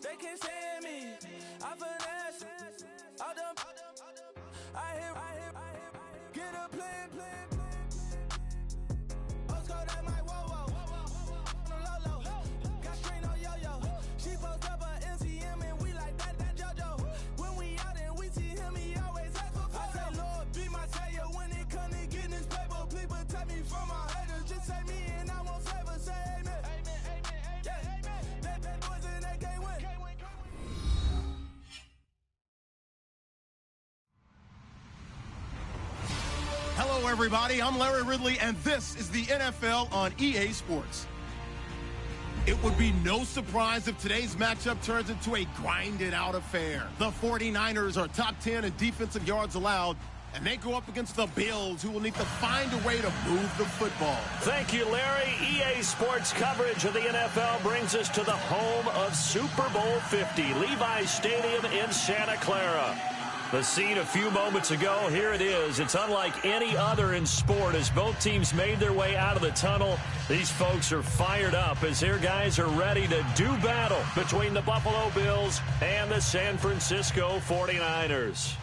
They can't stand me. I finesse. I done. I hit. Get a plan. Let's go that my whoa. Low. Got strain on yo-yo. She post up a MCM and we like that JoJo. When we out and we see him, he always ask for photo. I say, Lord, be my savior when it come to getting this paper. Please protect me from my haters. Just say me and I won't save her. Say amen. Bad boys and they can't win. Hello, everybody. I'm Larry Ridley, and this is the NFL on EA Sports. It would be no surprise if today's matchup turns into a grinded-out affair. The 49ers are top 10 in defensive yards allowed, and they go up against the Bills, who will need to find a way to move the football. Thank you, Larry. EA Sports coverage of the NFL brings us to the home of Super Bowl 50, Levi's Stadium in Santa Clara. The scene a few moments ago, here it is. It's unlike any other in sport as both teams made their way out of the tunnel. These folks are fired up as their guys are ready to do battle between the Buffalo Bills and the San Francisco 49ers.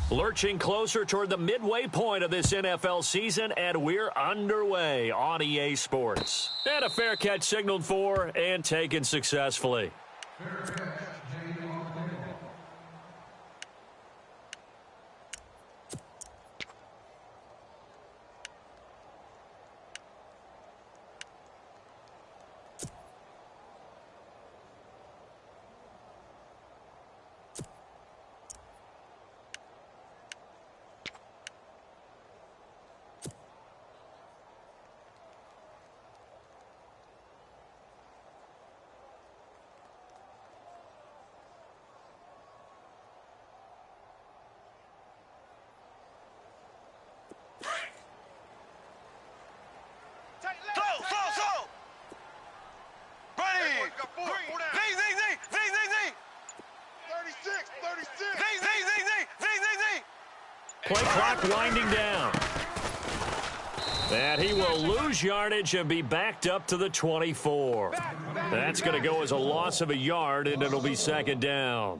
Lurching closer toward the midway point of this NFL season, and we're underway on EA Sports. And a fair catch signaled for and taken successfully. Play clock winding down. And he will lose yardage and be backed up to the 24. That's going to go as a loss of a yard, and it'll be second down.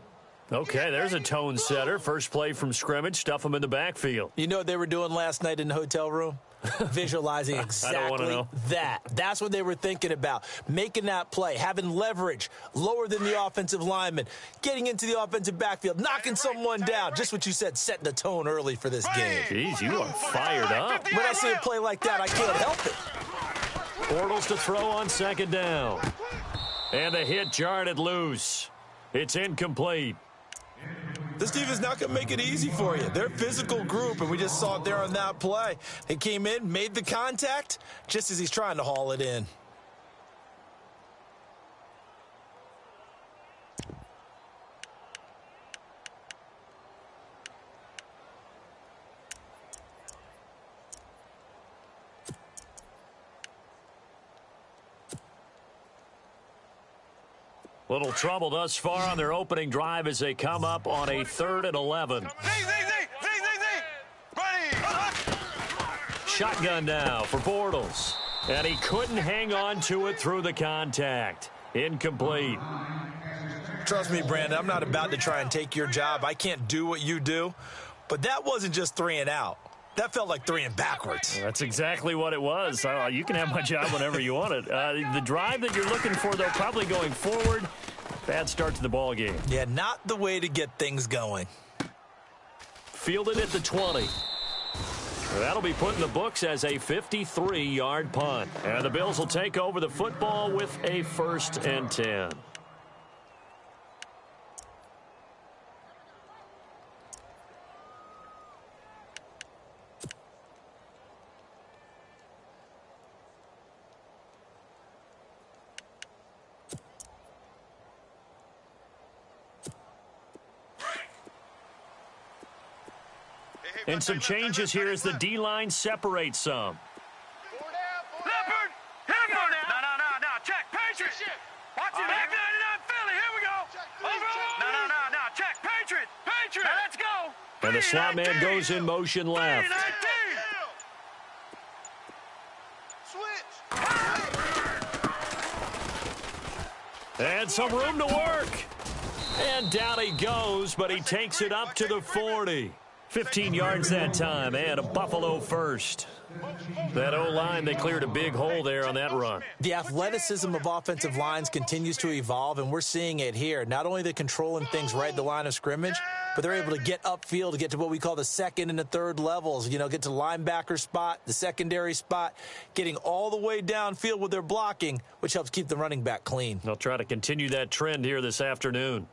Okay, there's a tone setter. First play from scrimmage, stuff him in the backfield. You know what they were doing last night in the hotel room? Visualizing exactly that. That's what they were thinking about. Making that play, having leverage, lower than the offensive lineman, getting into the offensive backfield, knocking someone down. Just what you said, setting the tone early for this game. Jeez, you are fired up. When I see a play like that, I can't help it. Bortles to throw on second down. And the hit jarred it loose. It's incomplete. This defense not going to make it easy for you. They're a physical group, and we just saw it there on that play. They came in, made the contact, just as he's trying to haul it in. Little trouble thus far on their opening drive as they come up on a 3rd and 11. Shotgun now for Bortles. And he couldn't hang on to it through the contact. Incomplete. Trust me, Brandon, I'm not about to try and take your job. I can't do what you do. But that wasn't just 3 and out. That felt like 3 and backwards. That's exactly what it was. You can have my job whenever you want it. The drive that you're looking for, though, probably going forward. Bad start to the ball game. Yeah, not the way to get things going. Fielded at the 20. That'll be put in the books as a 53-yard punt. And the Bills will take over the football with a 1st and 10. And some changes here as the D-line separates some. Leopard! No. Check. Patriot! Watch it. Back 99 Philly. Here we go. Over. No. Check. Patriot. Now let's go. And the slot man goes in motion left. And some room to work. And down he goes, but he takes it up to the 40. 15 yards that time, and a Buffalo first. That O-line, they cleared a big hole there on that run. The athleticism of offensive lines continues to evolve, and we're seeing it here. Not only the controlling things right at the line of scrimmage, but they're able to get upfield to get to what we call the second and the third levels. You know, get to the linebacker spot, the secondary spot, getting all the way downfield with their blocking, which helps keep the running back clean. They'll try to continue that trend here this afternoon.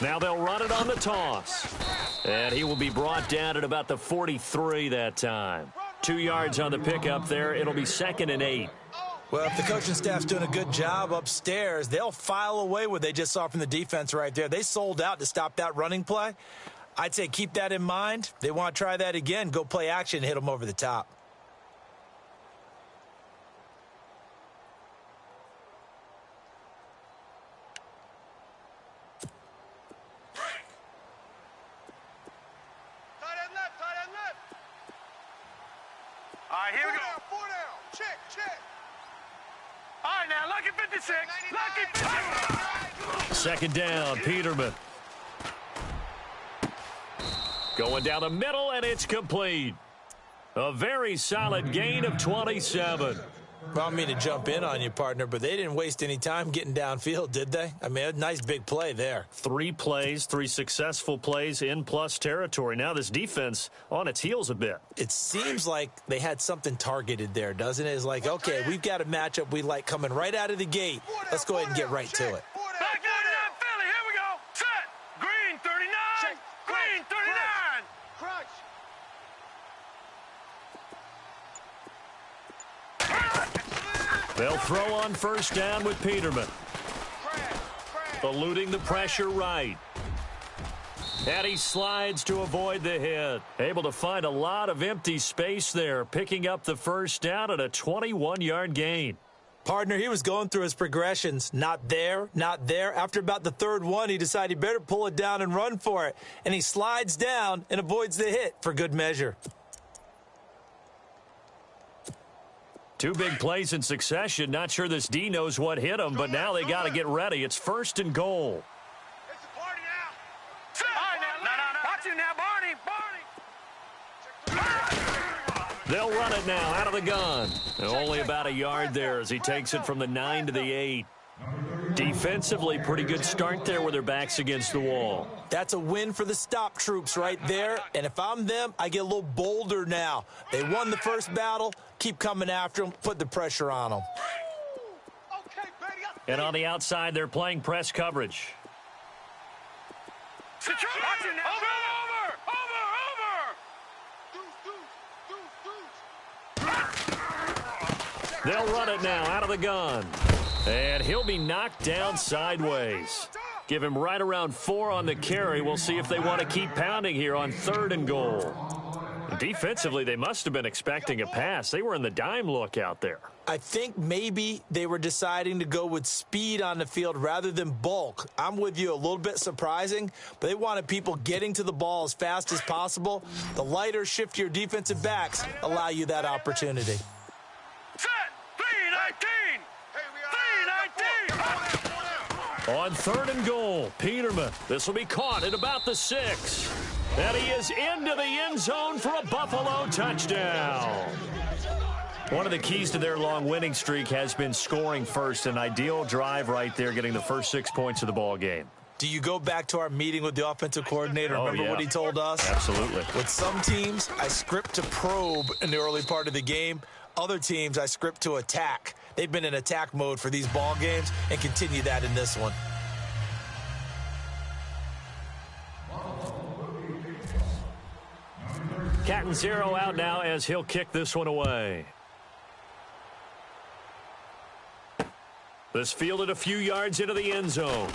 Now they'll run it on the toss. And he will be brought down at about the 43 that time. 2 yards on the pickup there. It'll be 2nd and 8. Well, if the coaching staff's doing a good job upstairs, they'll file away what they just saw from the defense right there. They sold out to stop that running play. I'd say keep that in mind. They want to try that again. Go play action and hit them over the top. All right, here we go. 4 down. Check. All right, now, lucky 56. Lucky 56. 2nd down, Peterman. Going down the middle, and it's complete. A very solid gain of 27. Well, I mean to jump in on you, partner, but they didn't waste any time getting downfield, did they? I mean, a nice big play there. 3 plays, 3 successful plays in plus territory. Now this defense on its heels a bit. It seems like they had something targeted there, doesn't it? It's like, okay, we've got a matchup we like coming right out of the gate. Let's go ahead and get right to it. Back down, Philly. Here we go. Set. Green 39. Green 39. Crunch. They'll throw on 1st down with Peterman. Eluding the pressure right. And he slides to avoid the hit. Able to find a lot of empty space there, picking up the 1st down at a 21-yard gain. Partner, he was going through his progressions. Not there, not there. After about the 3rd one, he decided he better pull it down and run for it. And he slides down and avoids the hit for good measure. 2 big plays in succession. Not sure this D knows what hit him, but now they got to get ready. It's 1st and goal. It's a party now. All right, now. Watch it now, Barney. They'll run it now out of the gun. Only about a yard there as he takes it from the 9 to the 8. Defensively, pretty good start there with their backs against the wall. That's a win for the stop troops right there. And if I'm them, I get a little bolder now. They won the first battle. Keep coming after them. Put the pressure on them. And on the outside, they're playing press coverage. They'll run it now out of the gun. And he'll be knocked down sideways. Give him right around 4 on the carry. We'll see if they want to keep pounding here on 3rd and goal. Defensively, they must have been expecting a pass. They were in the dime look out there. I think maybe they were deciding to go with speed on the field rather than bulk. I'm with you, a little bit surprising, but they wanted people getting to the ball as fast as possible. The lighter, shiftier defensive backs allow you that opportunity. Set. 3-19. On 3rd and goal, Peterman. This will be caught at about the 6. And he is into the end zone for a Buffalo touchdown. One of the keys to their long winning streak has been scoring first. An ideal drive right there, getting the first 6 points of the ball game. Do you go back to our meeting with the offensive coordinator? Remember what he told us? Absolutely. With some teams, I script to probe in the early part of the game. Other teams, I script to attack. They've been in attack mode for these ball games and continue that in this one. Cat and 0 out now as he'll kick this one away. This fielded a few yards into the end zone.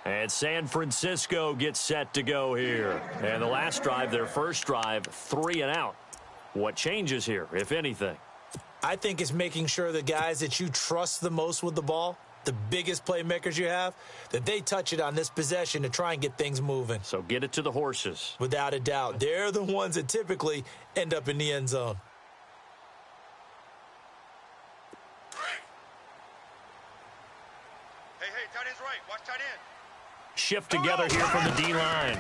And San Francisco gets set to go here. And the last drive, their first drive, 3 and out. What changes here, if anything? I think it's making sure the guys that you trust the most with the ball, the biggest playmakers you have, that they touch it on this possession to try and get things moving. So get it to the horses. Without a doubt. They're the ones that typically end up in the end zone. Hey, tight end's right. Watch tight end. Shift together here from the D-line.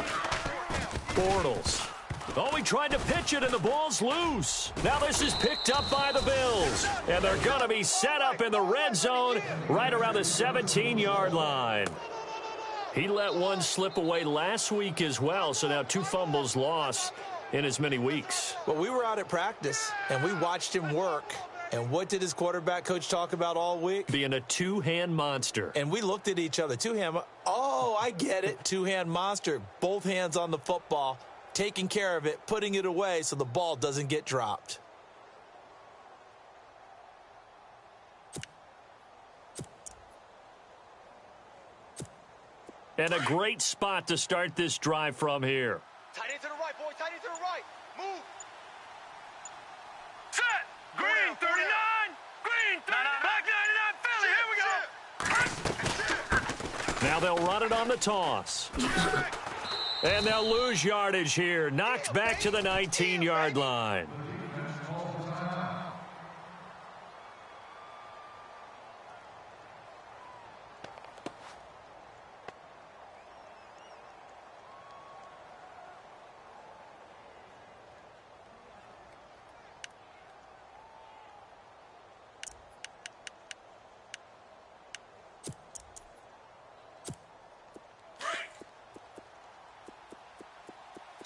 Bortles. Oh, he tried to pitch it, and the ball's loose. Now this is picked up by the Bills. And they're going to be set up in the red zone right around the 17-yard line. He let one slip away last week as well, so now 2 fumbles lost in as many weeks. Well, we were out at practice, and we watched him work. And what did his quarterback coach talk about all week? Being a two-hand monster. And we looked at each other. Two-hand. Oh, I get it. Two-hand monster. Both hands on the football, taking care of it, putting it away so the ball doesn't get dropped. And a great spot to start this drive from here. Tight end to the right, boy. Tight end to the right. Move. Set. Green 39. Green 39. Back 99 Philly. Here we go. Now they'll run it on the toss. And they'll lose yardage here. Knocked back to the 19-yard line.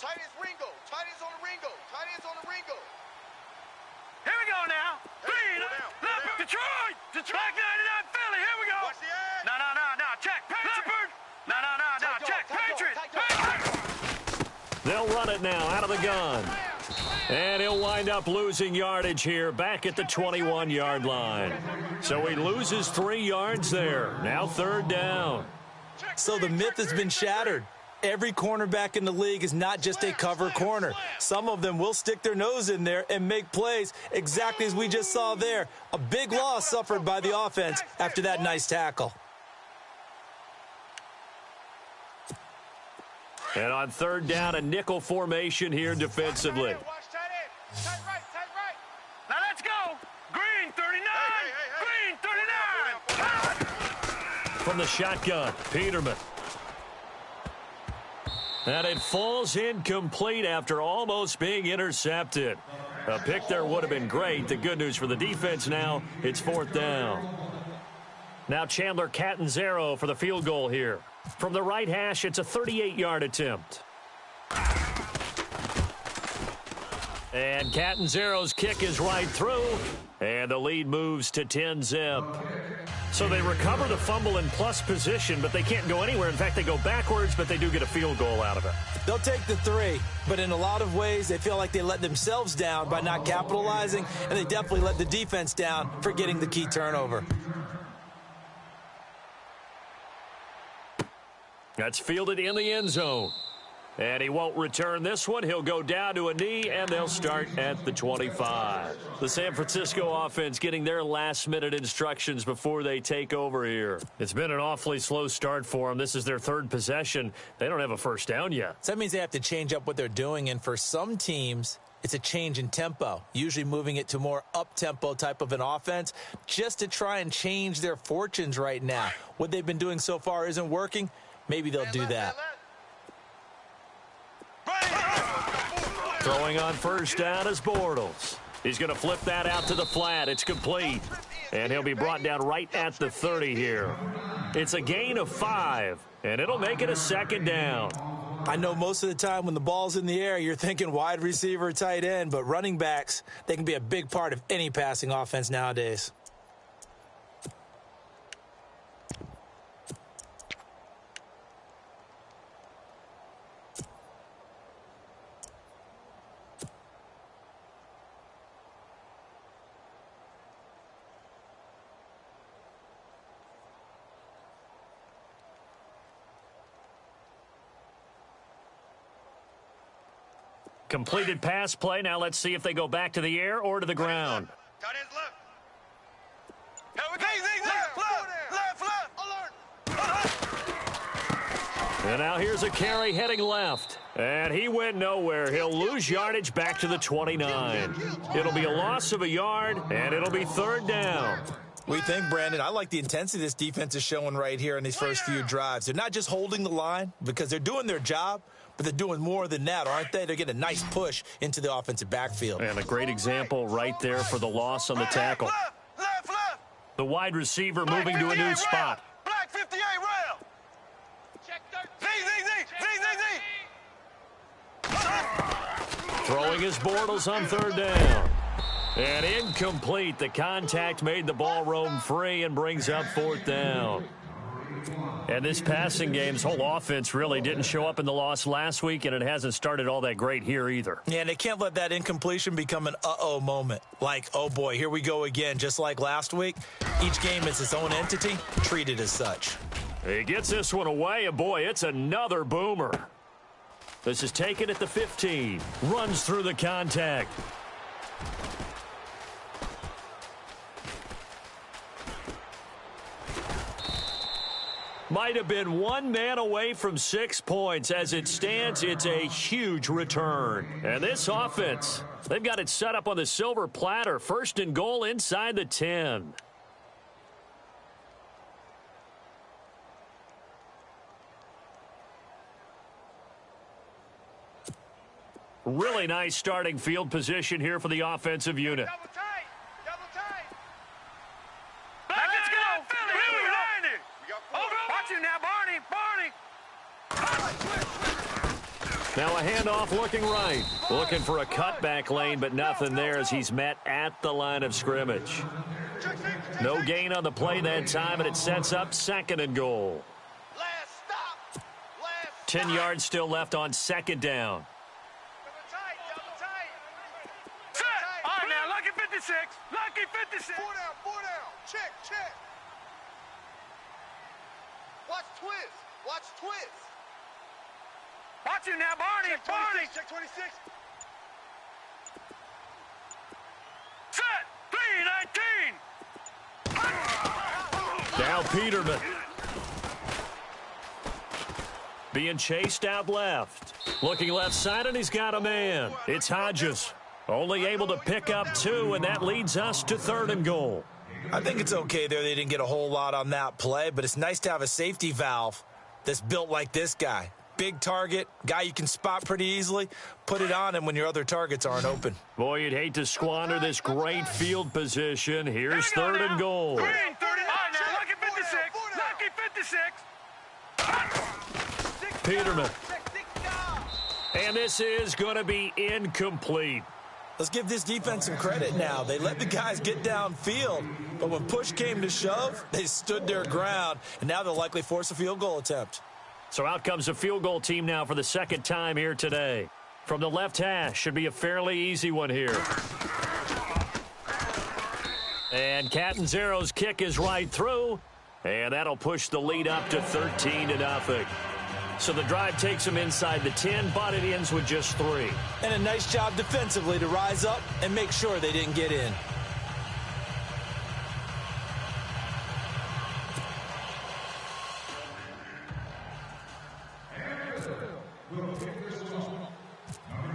Tight end's Ringo. Tight end's on the Ringo. Tight end's on the Ringo. Here we go now. Green. Left. Detroit. Back 99 Philly. Here we go. Watch the edge. No. Check. Patriot. No. Check. Patriot. They'll run it now out of the gun. And he'll wind up losing yardage here back at the 21-yard line. So he loses 3 yards there. Now 3rd down. So the myth has been shattered. Every cornerback in the league is not just a cover corner. Some of them will stick their nose in there and make plays exactly as we just saw there. A big loss suffered by the offense after that nice tackle. And on 3rd down, a nickel formation here defensively. Watch tight end. Tight right. Now let's go. Green 39. Green 39. From the shotgun, Peterman. And it falls incomplete after almost being intercepted. A pick there would have been great. The good news for the defense now, it's 4th down. Now Chandler Catanzaro for the field goal here. From the right hash, it's a 38-yard attempt. And Catanzaro's kick is right through. And the lead moves to 10-zip. So they recover the fumble in plus position, but they can't go anywhere. In fact, they go backwards, but they do get a field goal out of it. They'll take the 3, but in a lot of ways, they feel like they let themselves down by not capitalizing, and they definitely let the defense down for getting the key turnover. That's fielded in the end zone. And he won't return this one. He'll go down to a knee, and they'll start at the 25. The San Francisco offense getting their last-minute instructions before they take over here. It's been an awfully slow start for them. This is their 3rd possession. They don't have a first down yet. So that means they have to change up what they're doing, and for some teams, it's a change in tempo, usually moving it to more up-tempo type of an offense just to try and change their fortunes right now. What they've been doing so far isn't working. Maybe they'll do that. Throwing on first down is Bortles. He's going to flip that out to the flat. It's complete. And he'll be brought down right at the 30 here. It's a gain of 5, and it'll make it a 2nd down. I know most of the time when the ball's in the air, you're thinking wide receiver, tight end, but running backs, they can be a big part of any passing offense nowadays. Completed pass play. Now let's see if they go back to the air or to the ground. Tight ends left. Left. And now here's a carry heading left. And he went nowhere. He'll lose yardage back to the 29. It'll be a loss of a yard, and it'll be third down. We think, Brandon, I like the intensity this defense is showing right here in these first few drives. They're not just holding the line because they're doing their job, but they're doing more than that, aren't they? They're getting a nice push into the offensive backfield. And a great example right there for the loss on the tackle. Left. The wide receiver moving to a new spot. Black 58 rail. Check 13. Throwing his Bortles on third down. And incomplete. The contact made the ball roam free and brings up fourth down. And this passing game's whole offense really didn't show up in the loss last week, and it hasn't started all that great here either. Yeah, and they can't let that incompletion become an uh-oh moment. Like, oh, boy, here we go again, just like last week. Each game is its own entity, treated as such. He gets this one away, and, boy, it's another boomer. This is taken at the 15. Runs through the contact. Might have been one man away from 6 points. As it stands, it's a huge return. And this offense, they've got it set up on the silver platter. First and goal inside the 10. Really nice starting field position here for the offensive unit. Double tight. Let's go. Watch it now, Barney. Now a handoff looking right. Looking for a cutback lane, but nothing there as he's met at the line of scrimmage. No gain on the play that time, and it sets up second and goal. 10 yards still left on second down. Double tight. Set. All right, now, lucky 56. Lucky 56. Four down. Check. Watch twist. Watch him now, Barney. Check 26. Set. 3-19. Now Peterman. Being chased out left. Looking left side, and he's got a man. It's Hodges. Only able to pick up 2, and that leads us to third and goal. I think it's okay there. They didn't get a whole lot on that play, but it's nice to have a safety valve that's built like this guy. Big target, guy you can spot pretty easily. Put it on him when your other targets aren't open. Boy, you'd hate to squander this great field position. Here's third and goal. Green, 30. All right, now, lucky 56. Peterman. And this is going to be incomplete. Let's give this defense some credit now. They let the guys get downfield, but when push came to shove, they stood their ground, and now they'll likely force a field goal attempt. So out comes a field goal team now for the second time here today. From the left hash, should be a fairly easy one here. And Catanzaro's kick is right through, and that'll push the lead up to 13-0. So the drive takes them inside the 10, but it ends with just 3. And a nice job defensively to rise up and make sure they didn't get in.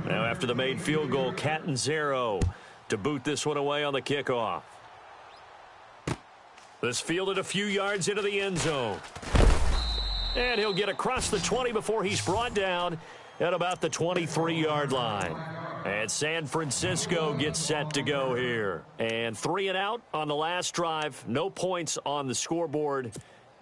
Now after the made field goal, Catanzaro to boot this one away on the kickoff. This fielded a few yards into the end zone. And he'll get across the 20 before he's brought down at about the 23-yard line. And San Francisco gets set to go here. And 3 and out on the last drive. No points on the scoreboard. A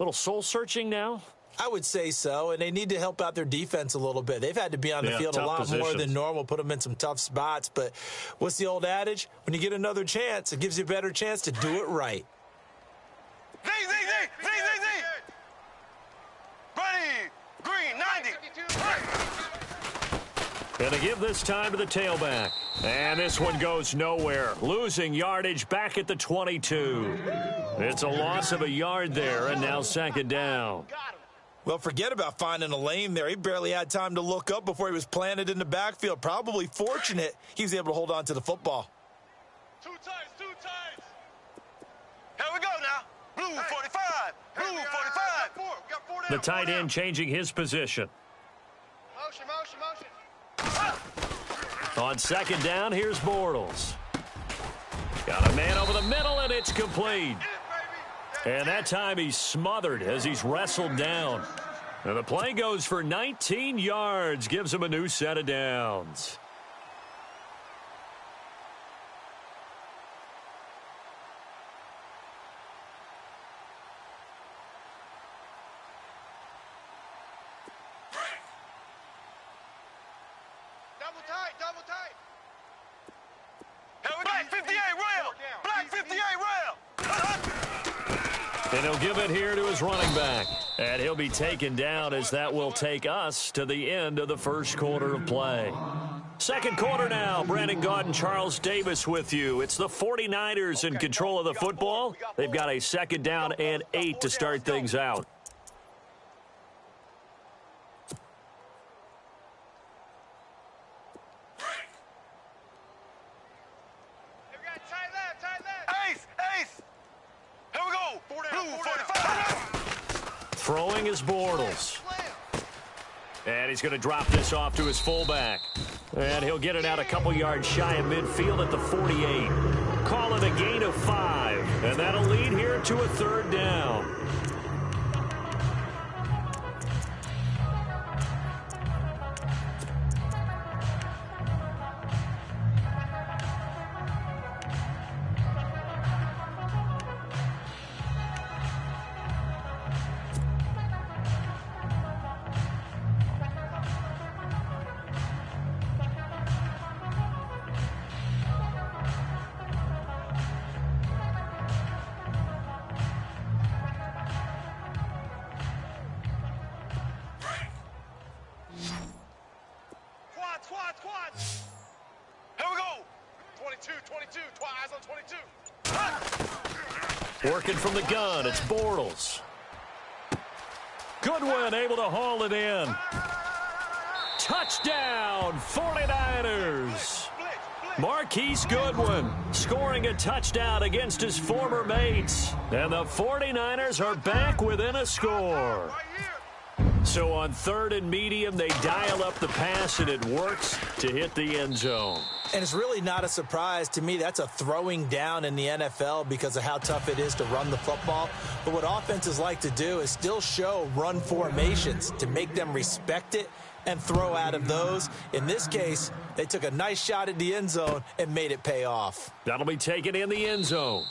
little soul-searching now? I would say so, and they need to help out their defense a little bit. They've had to be on the field a lot more than normal, put them in some tough spots. But what's the old adage? When you get another chance, it gives you a better chance to do it right. Z. Ready. Green, 90. And to give this time to the tailback. And this one goes nowhere. Losing yardage back at the 22. It's a loss of a yard there, and now second down. Well, forget about finding a lane there. He barely had time to look up before he was planted in the backfield. Probably fortunate he was able to hold on to the football. Two tights, two tights. Here we go now. Blue 45. Blue 45. We got four down. The tight end changing his position. Motion, motion, motion. On second down, here's Bortles. Got a man over the middle, and it's complete. And that time he's smothered as he's wrestled down. And the play goes for 19 yards, gives him a new set of downs. Double tight, double tight. Black 58 rail. Black 58 rail. And he'll give it here to his running back. And he'll be taken down as that will take us to the end of the first quarter of play. Second quarter now. Brandon Gaudin, Charles Davis with you. It's the 49ers in control of the football. They've got a second down and 8 to start things out. Throwing is Bortles. And he's going to drop this off to his fullback. And he'll get it out a couple yards shy of midfield at the 48. Call it a gain of 5. And that'll lead here to a third down. Here we go. 22, eyes on 22. Working from the gun, it's Bortles. Goodwin able to haul it in. Touchdown, 49ers. Marquise Goodwin scoring a touchdown against his former mates. And the 49ers are back within a score. So on third and medium, they dial up the pass, and it works to hit the end zone. And it's really not a surprise to me. That's a throwing down in the NFL because of how tough it is to run the football. But what offenses like to do is still show run formations to make them respect it and throw out of those. In this case, they took a nice shot at the end zone and made it pay off. That'll be taken in the end zone.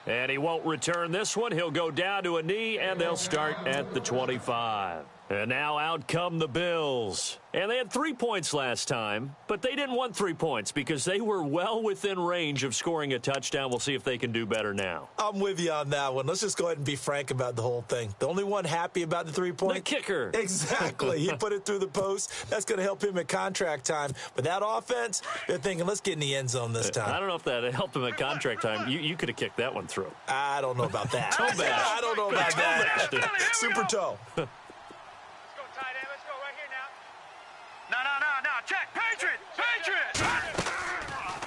And he won't return this one. He'll go down to a knee, and they'll start at the 25. And now out come the Bills. And they had 3 points last time, but they didn't want 3 points because they were well within range of scoring a touchdown. We'll see if they can do better now. I'm with you on that one. Let's just go ahead and be frank about the whole thing. The only one happy about the 3 points? The kicker. Exactly. He put it through the post. That's going to help him at contract time. But that offense, they're thinking, let's get in the end zone this time. I don't know if that helped him at contract time. You could have kicked that one through. I don't know about that. Toe bash. I don't know about that. Super toe. No, check. Patriot.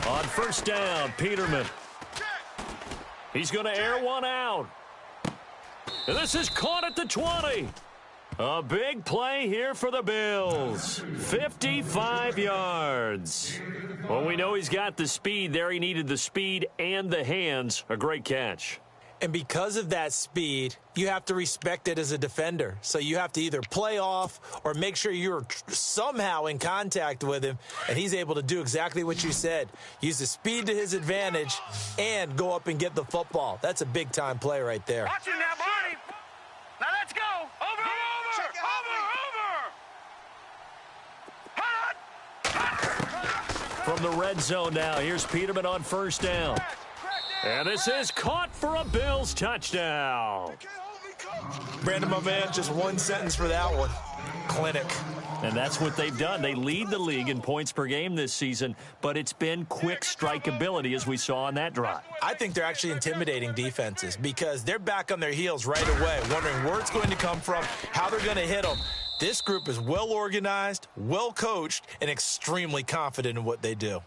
On first down, Peterman. He's going to air one out. And this is caught at the 20. A big play here for the Bills. 55 yards. Well, we know he's got the speed there. He needed the speed and the hands. A great catch. And because of that speed, you have to respect it as a defender. So you have to either play off or make sure you're somehow in contact with him. And he's able to do exactly what you said. Use the speed to his advantage and go up and get the football. That's a big-time play right there. Watch it now, Barney. Now let's go. Over. From the red zone now, here's Peterman on first down. And this is caught for a Bills touchdown. Brandon, my man, just one sentence for that one. Clinic. And that's what they've done. They lead the league in points per game this season, but it's been quick strike ability as we saw on that drive. I think they're actually intimidating defenses because they're back on their heels right away, wondering where it's going to come from, how they're going to hit them. This group is well organized, well coached, and extremely confident in what they do.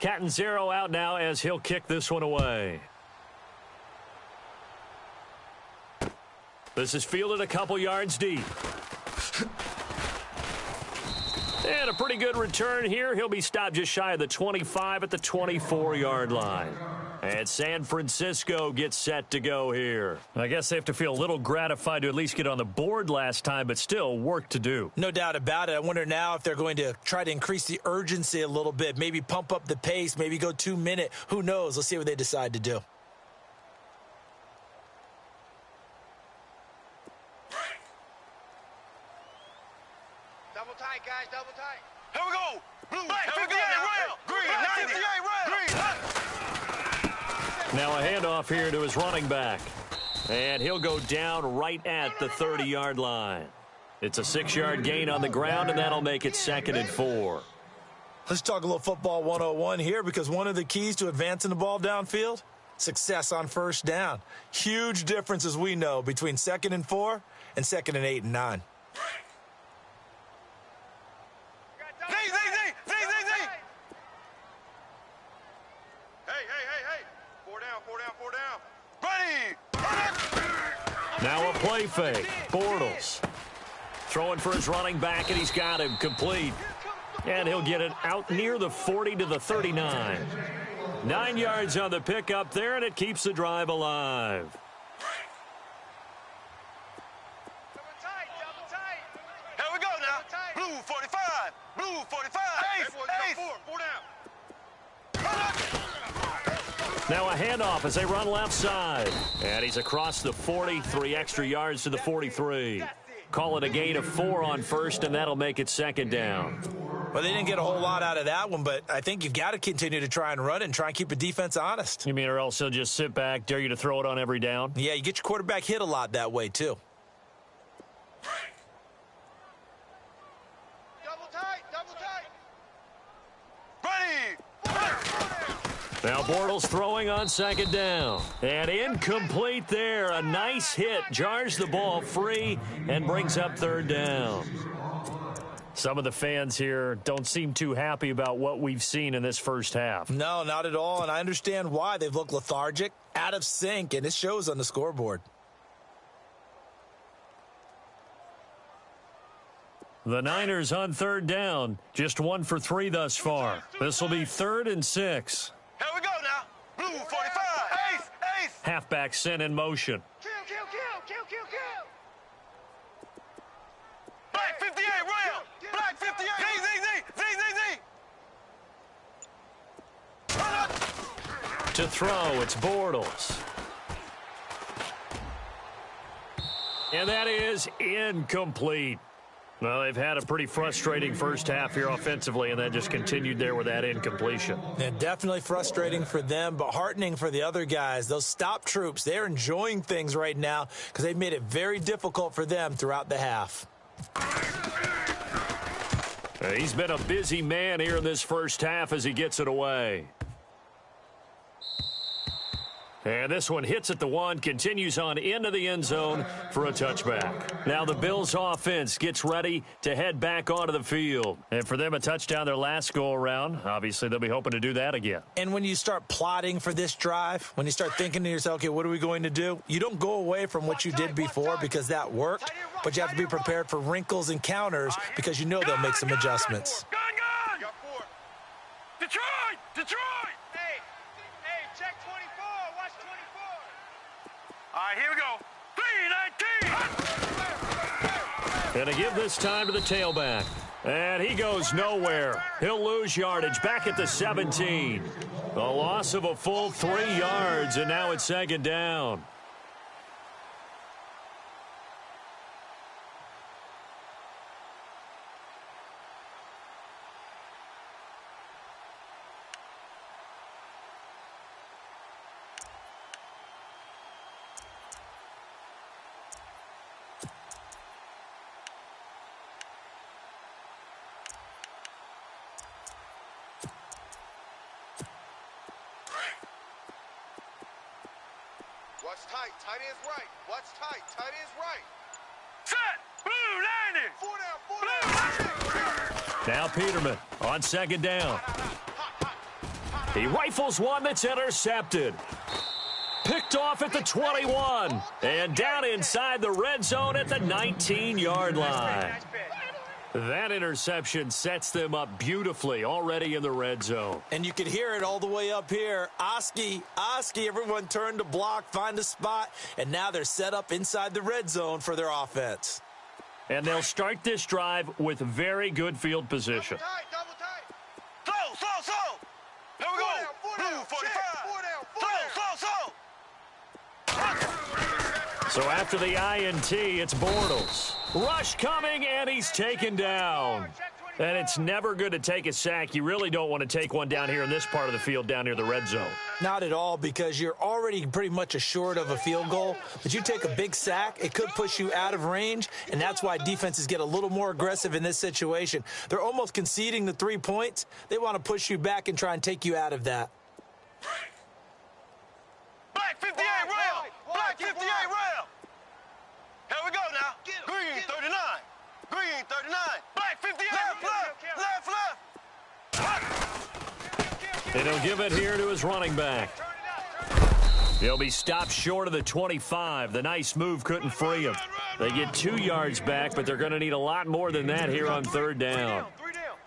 Catanzaro out now as he'll kick this one away. This is fielded a couple yards deep. And a pretty good return here. He'll be stopped just shy of the 25 at the 24-yard line. And San Francisco gets set to go here. I guess they have to feel a little gratified to at least get on the board last time, but still work to do. No doubt about it. I wonder now if they're going to try to increase the urgency a little bit, maybe pump up the pace, maybe go 2-minute. Who knows? Let's see what they decide to do. Double tight, guys, double tight. Here we go. Blue, black, 58 rail. Green, 98 rail. Now a handoff here to his running back. And he'll go down right at the 30-yard line. It's a 6-yard gain on the ground, and that'll make it 2nd and 4. Let's talk a little football 101 here, because one of the keys to advancing the ball downfield, success on first down. Huge difference, as we know, between 2nd and 4 and 2nd and 8 and 9. Now a play fake. Bortles throwing for his running back, and he's got him complete. And he'll get it out near the 40 to the 39. 9 yards on the pickup there, and it keeps the drive alive. Double tight. Here we go now. Blue 45. Blue 45. Ace. Four down. Now a handoff as they run left side. And he's across the 40, 3 extra yards to the 43. Call it a gain of 4 on first, and that'll make it 2nd down. Well, they didn't get a whole lot out of that one, but I think you've got to continue to try and run it and try and keep the defense honest. You mean or else he'll just sit back, dare you to throw it on every down? Yeah, you get your quarterback hit a lot that way, too. Double tight. Ready. Now Bortles throwing on 2nd down. And incomplete there. A nice hit. Jars the ball free and brings up 3rd down. Some of the fans here don't seem too happy about what we've seen in this first half. No, not at all, and I understand why. They've looked lethargic, out of sync, and it shows on the scoreboard. The Niners on 3rd down. Just 1 for 3 thus far. This will be 3rd and 6. Here we go now. Blue 45. Ace. Halfback sent in motion. Kill. Black 58 rail. Black 58. Z. To throw, it's Bortles. And that is incomplete. Well, they've had a pretty frustrating first half here offensively, and that just continued there with that incompletion. And definitely frustrating for them, but heartening for the other guys. Those stop troops, they're enjoying things right now because they've made it very difficult for them throughout the half. He's been a busy man here in this first half as he gets it away. And this one hits at the 1, continues on into the end zone for a touchback. Now the Bills offense gets ready to head back onto the field. And for them, a touchdown their last go-around. Obviously, they'll be hoping to do that again. And when you start plotting for this drive, when you start thinking to yourself, okay, what are we going to do? You don't go away from what you did before because that worked, but you have to be prepared for wrinkles and counters because you know they'll make some adjustments. Gun. Detroit. Hey, check 24. Watch 24. All right, here we go. 3-19. And to give this time to the tailback. And he goes nowhere. He'll lose yardage back at the 17. A loss of a full 3 yards, and now it's 2nd down. Watch tight. Tight ends right. Watch tight. Tight ends right. Set. Blue 90. Now Peterman on second down. He rifles one that's intercepted. Picked off at the 21. And down inside the red zone at the 19-yard line. That interception sets them up beautifully already in the red zone. And you could hear it all the way up here. Oski, everyone turned to block, find a spot, and now they're set up inside the red zone for their offense. And they'll start this drive with very good field position. Double tight. Slow. Here we go. Blue 45. So after the INT, it's Bortles. Rush coming, and he's taken down. And it's never good to take a sack. You really don't want to take one down here in this part of the field, down near the red zone. Not at all, because you're already pretty much assured of a field goal. But you take a big sack, it could push you out of range, and that's why defenses get a little more aggressive in this situation. They're almost conceding the 3 points. They want to push you back and try and take you out of that. Black 58 rail. Black 58 rail. Here we go now. Green 39. Green 39. Black 58. Left. And he'll give it here to his running back. He'll be stopped short of the 25. The nice move couldn't free him. They get 2 yards back, but they're going to need a lot more than that here on third down.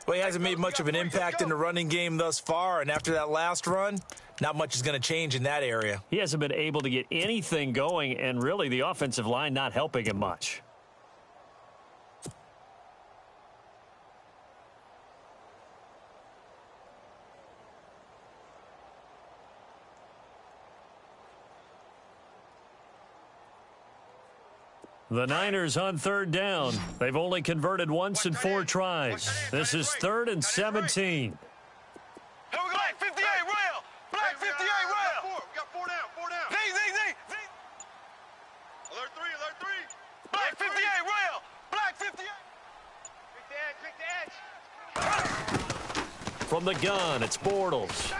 Well, he hasn't made much of an impact in the running game thus far, and after that last run, not much is going to change in that area. He hasn't been able to get anything going, and really the offensive line not helping him much. The Niners on third down. They've only converted once in 4 tries. This is 3rd and 17. Here we go. Black 58 rail. Black 58 rail. We got 4 down. Z. Alert 3. Black 58 rail. Black 58. Quick the edge. From the gun, it's Bortles.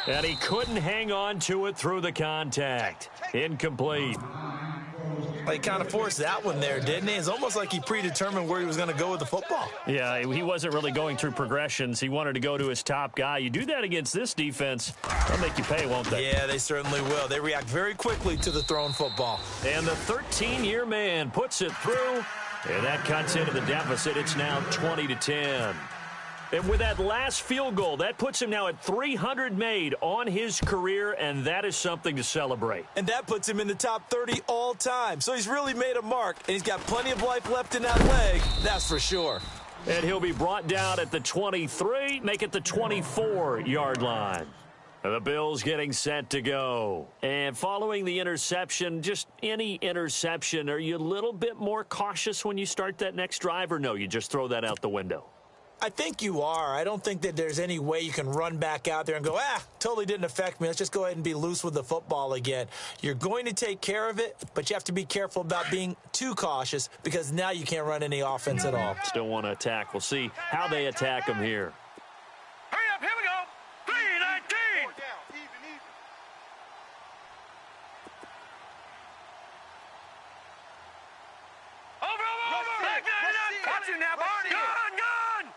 And he couldn't hang on to it through the contact. Incomplete. Well, he kind of forced that one there, didn't he? It's almost like he predetermined where he was going to go with the football. Yeah, he wasn't really going through progressions. He wanted to go to his top guy. You do that against this defense, they'll make you pay, won't they? Yeah, they certainly will. They react very quickly to the thrown football. And the 13-year man puts it through, and that cuts into the deficit. It's now 20-10. And with that last field goal, that puts him now at 300 made on his career, and that is something to celebrate. And that puts him in the top 30 all time. So he's really made a mark, and he's got plenty of life left in that leg, that's for sure. And he'll be brought down at the 23, make it the 24-yard line. And the Bills getting set to go. And following the interception, just any interception, are you a little bit more cautious when you start that next drive, or no, you just throw that out the window? I think you are. I don't think that there's any way you can run back out there and go, totally didn't affect me. Let's just go ahead and be loose with the football again. You're going to take care of it, but you have to be careful about being too cautious because now you can't run any offense at all. Still want to attack. We'll see how they attack him here. Hurry up, here we go. 3-19. Even. Over. Catch him now, Barney. Gun.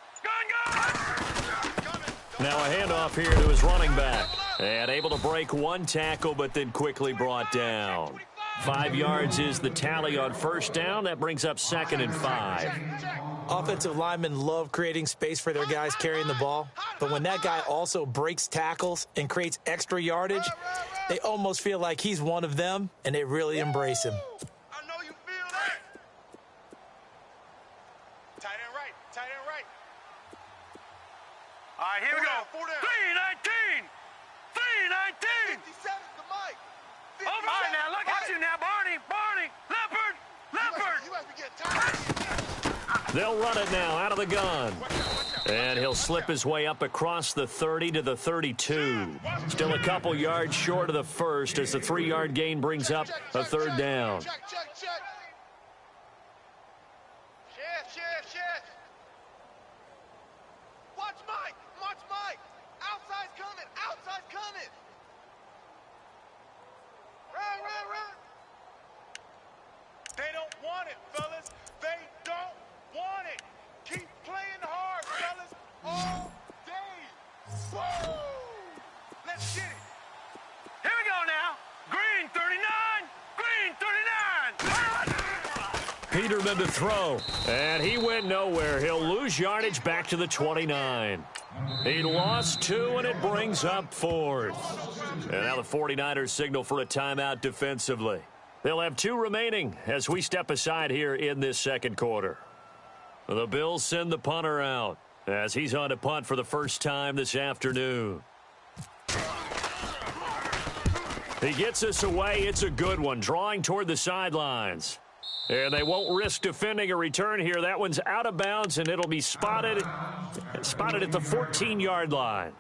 Now a handoff here to his running back. And able to break one tackle, but then quickly brought down. 5 yards is the tally on first down. That brings up 2nd and 5. Offensive linemen love creating space for their guys carrying the ball. But when that guy also breaks tackles and creates extra yardage, they almost feel like he's one of them, and they really embrace him. I know you feel that. Tight end right. All right, here we go. 3-19. 57 to Mike. All right, now look at you now, Barney. Leopard. You must be getting tired. They'll run it now out of the gun. And he'll slip his way up across the 30 to the 32. Still a couple yards short of the first as the 3-yard gain brings up a third down. Check. Shift. Watch Mike. Outside's coming. Peterman to throw. And he went nowhere. He'll lose yardage back to the 29. He lost 2, and it brings up 4th. And now the 49ers signal for a timeout defensively. They'll have 2 remaining as we step aside here in this second quarter. The Bills send the punter out as he's on to punt for the first time this afternoon. He gets us away. It's a good one, drawing toward the sidelines. And they won't risk defending a return here. That one's out of bounds, and it'll be spotted at the 14-yard line.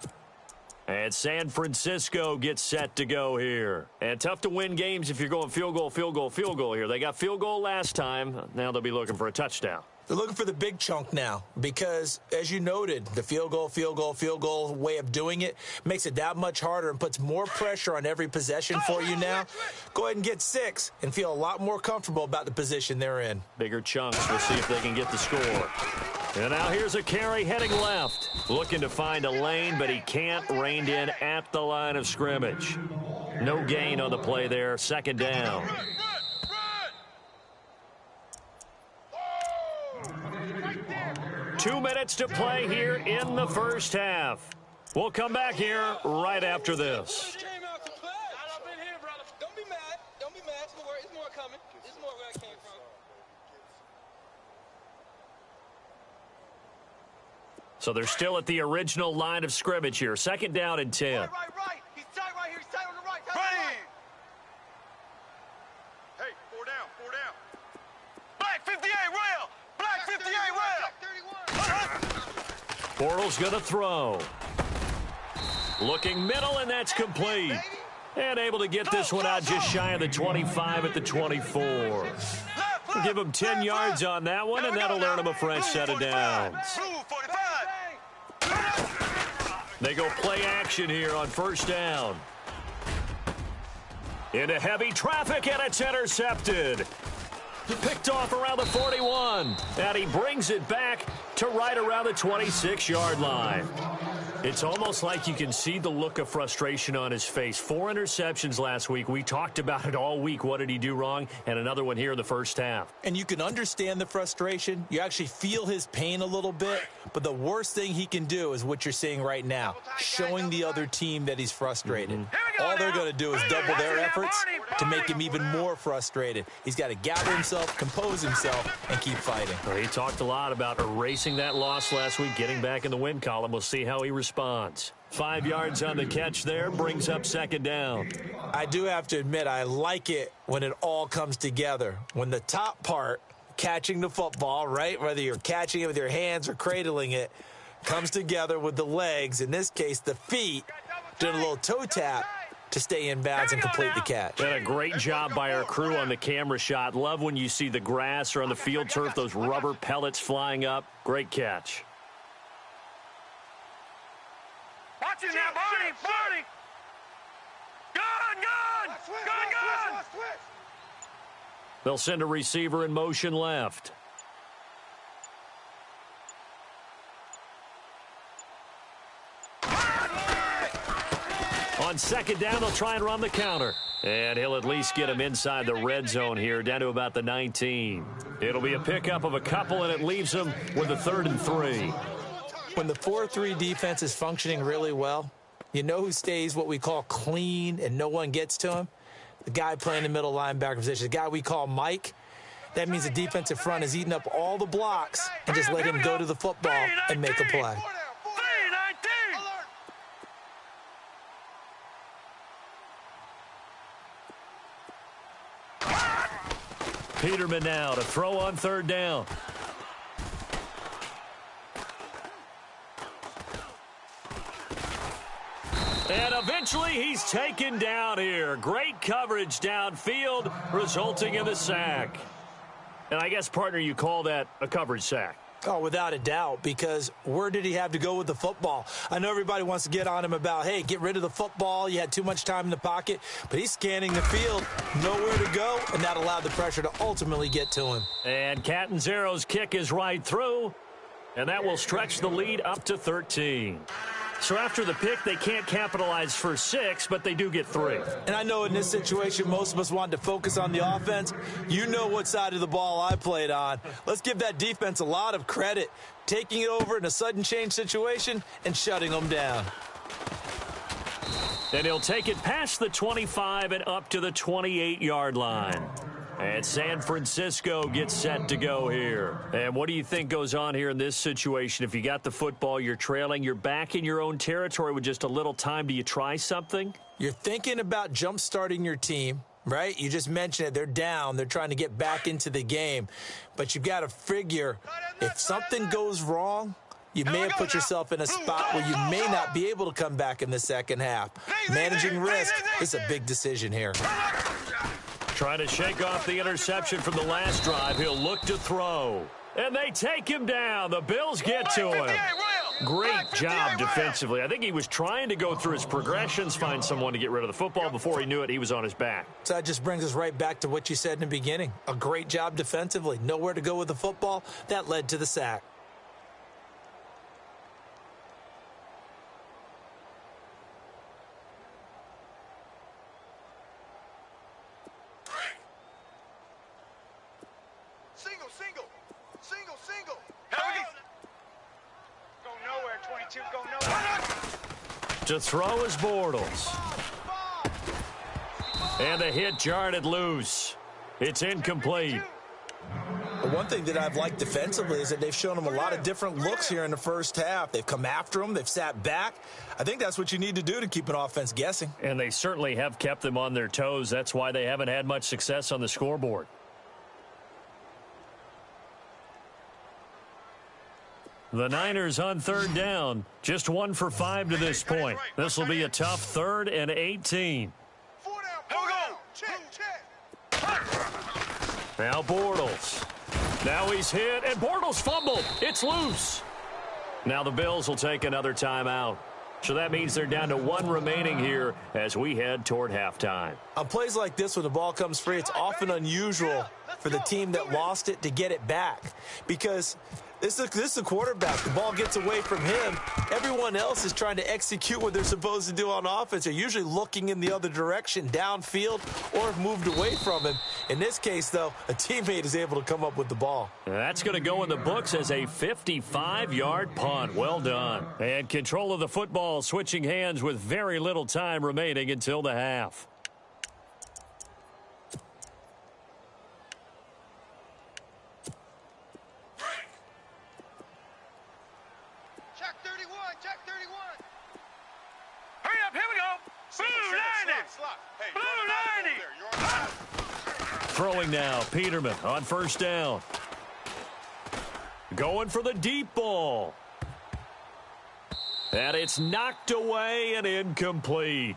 And San Francisco gets set to go here. And tough to win games if you're going field goal, field goal, field goal here. They got field goal last time. Now they'll be looking for a touchdown. They're looking for the big chunk now because, as you noted, the field goal way of doing it makes it that much harder and puts more pressure on every possession for you now. Go ahead and get 6 and feel a lot more comfortable about the position they're in. Bigger chunks. We'll see if they can get the score. And now here's a carry heading left. Looking to find a lane, but he can't. Reined in at the line of scrimmage. No gain on the play there. Second down. 2 minutes to play here in the first half. We'll come back here right after this. Don't be mad. Don't be mad. It's more coming. It's more where I came from. So they're still at the original line of scrimmage here. Second down and 10. Right. He's tight right here. He's tight on the right. Right. Hey, 4 down. Black 58, rail. Black 58, rail. Bortles going to throw. Looking middle, and that's complete. And able to get this one out just shy of the 25 at the 24. We'll give him 10 yards on that one, and that'll earn him a fresh set of downs. They go play action here on first down. Into heavy traffic, and it's intercepted. Picked off around the 41, and he brings it back to right around the 26-yard line. It's almost like you can see the look of frustration on his face. 4 interceptions last week. We talked about it all week. What did he do wrong? And another one here in the first half. And you can understand the frustration. You actually feel his pain a little bit. But the worst thing he can do is what you're seeing right now, showing the other team that he's frustrated. All they're going to do is double their efforts to make him even more frustrated. He's got to gather himself, compose himself, and keep fighting. Well, he talked a lot about erasing that loss last week, getting back in the win column. We'll see how he responds. 5 yards on the catch there, brings up second down. I do have to admit, I like it when it all comes together. When the top part, catching the football, right, whether you're catching it with your hands or cradling it, comes together with the legs, in this case the feet, doing a little toe tap to stay in bounds and complete the catch. And a great job by our crew on the camera shot. Love when you see the grass or on the field turf, those rubber pellets flying up. Great catch. Watch it now, Barney. Gun. They'll send a receiver in motion left. On second down, they'll try and run the counter. And he'll at least get him inside the red zone here, down to about the 19. It'll be a pickup of a couple, and it leaves him with a 3rd and 3. When the 4-3 defense is functioning really well, you know who stays what we call clean and no one gets to him? The guy playing the middle linebacker position, the guy we call Mike. That means the defensive front is eating up all the blocks and just let him go to the football and make a play. Peterman now to throw on 3rd down. And eventually he's taken down here. Great coverage downfield, resulting in the sack. And I guess, partner, you call that a coverage sack. Oh, without a doubt, because where did he have to go with the football? I know everybody wants to get on him about, hey, get rid of the football. You had too much time in the pocket. But he's scanning the field, nowhere to go, and that allowed the pressure to ultimately get to him. And Catanzaro's kick is right through, and that will stretch the lead up to 13. So after the pick, they can't capitalize for 6, but they do get 3. And I know in this situation, most of us wanted to focus on the offense. You know what side of the ball I played on. Let's give that defense a lot of credit, taking it over in a sudden change situation and shutting them down. And he'll take it past the 25 and up to the 28-yard line. And San Francisco gets set to go here. And what do you think goes on here in this situation? If you got the football, you're trailing, you're back in your own territory with just a little time. Do you try something? You're thinking about jump-starting your team, right? You just mentioned it. They're down. They're trying to get back into the game. But you've got to figure if something goes wrong, you may have put yourself in a spot where you may not be able to come back in the second half. Managing risk is a big decision here. Trying to shake off the interception from the last drive. He'll look to throw. And they take him down. The Bills get to him. Great job defensively. I think he was trying to go through his progressions, find someone to get rid of the football. Before he knew it, he was on his back. So that just brings us right back to what you said in the beginning. A great job defensively. Nowhere to go with the football. That led to the sack. Single. Go nowhere, 22. Go nowhere. To throw is Bortles. And the hit jarred it loose. It's incomplete. The one thing that I've liked defensively is that they've shown them a lot of different looks here in the first half. They've come after them. They've sat back. I think that's what you need to do to keep an offense guessing. And they certainly have kept them on their toes. That's why they haven't had much success on the scoreboard. The Niners on third down. Just 1 for 5 to this point. This will be a tough 3rd and 18. Now Bortles. Now he's hit, and Bortles fumbled. It's loose. Now the Bills will take another timeout. So that means they're down to 1 remaining here as we head toward halftime. On plays like this, when the ball comes free, it's often unusual for the team that lost it to get it back. Because this is a quarterback. The ball gets away from him. Everyone else is trying to execute what they're supposed to do on offense. They're usually looking in the other direction, downfield, or have moved away from him. In this case, though, a teammate is able to come up with the ball. That's going to go in the books as a 55-yard punt. Well done. And control of the football switching hands with very little time remaining until the half. Throwing now, Peterman on first down. Going for the deep ball. And it's knocked away and incomplete.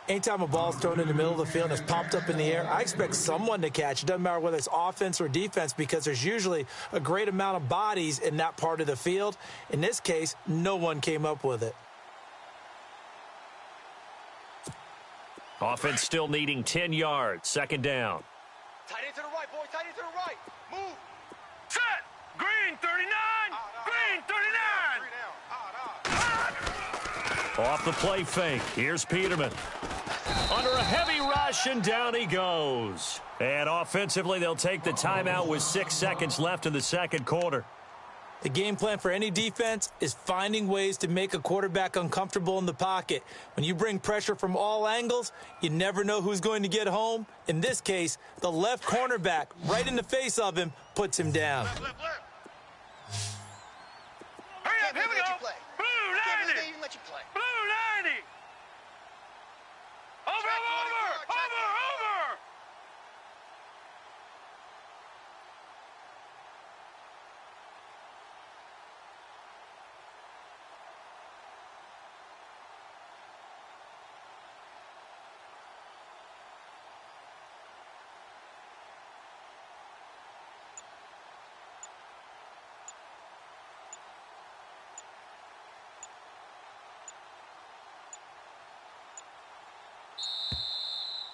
Anytime a ball's thrown in the middle of the field and it's popped up in the air, I expect someone to catch. It doesn't matter whether it's offense or defense because there's usually a great amount of bodies in that part of the field. In this case, no one came up with it. Offense still needing 10 yards. Second down. Tight end to the right, boy. Tight end to the right. Move. Set. Green 39. Green 39. Off the play fake. Here's Peterman. Under a heavy rush, and down he goes. And offensively, they'll take the timeout with 6 seconds left in the second quarter. The game plan for any defense is finding ways to make a quarterback uncomfortable in the pocket. When you bring pressure from all angles, you never know who's going to get home. In this case, the left cornerback, right in the face of him, puts him down. Hurry up, here we go. Blue 90. Blue 90. Over.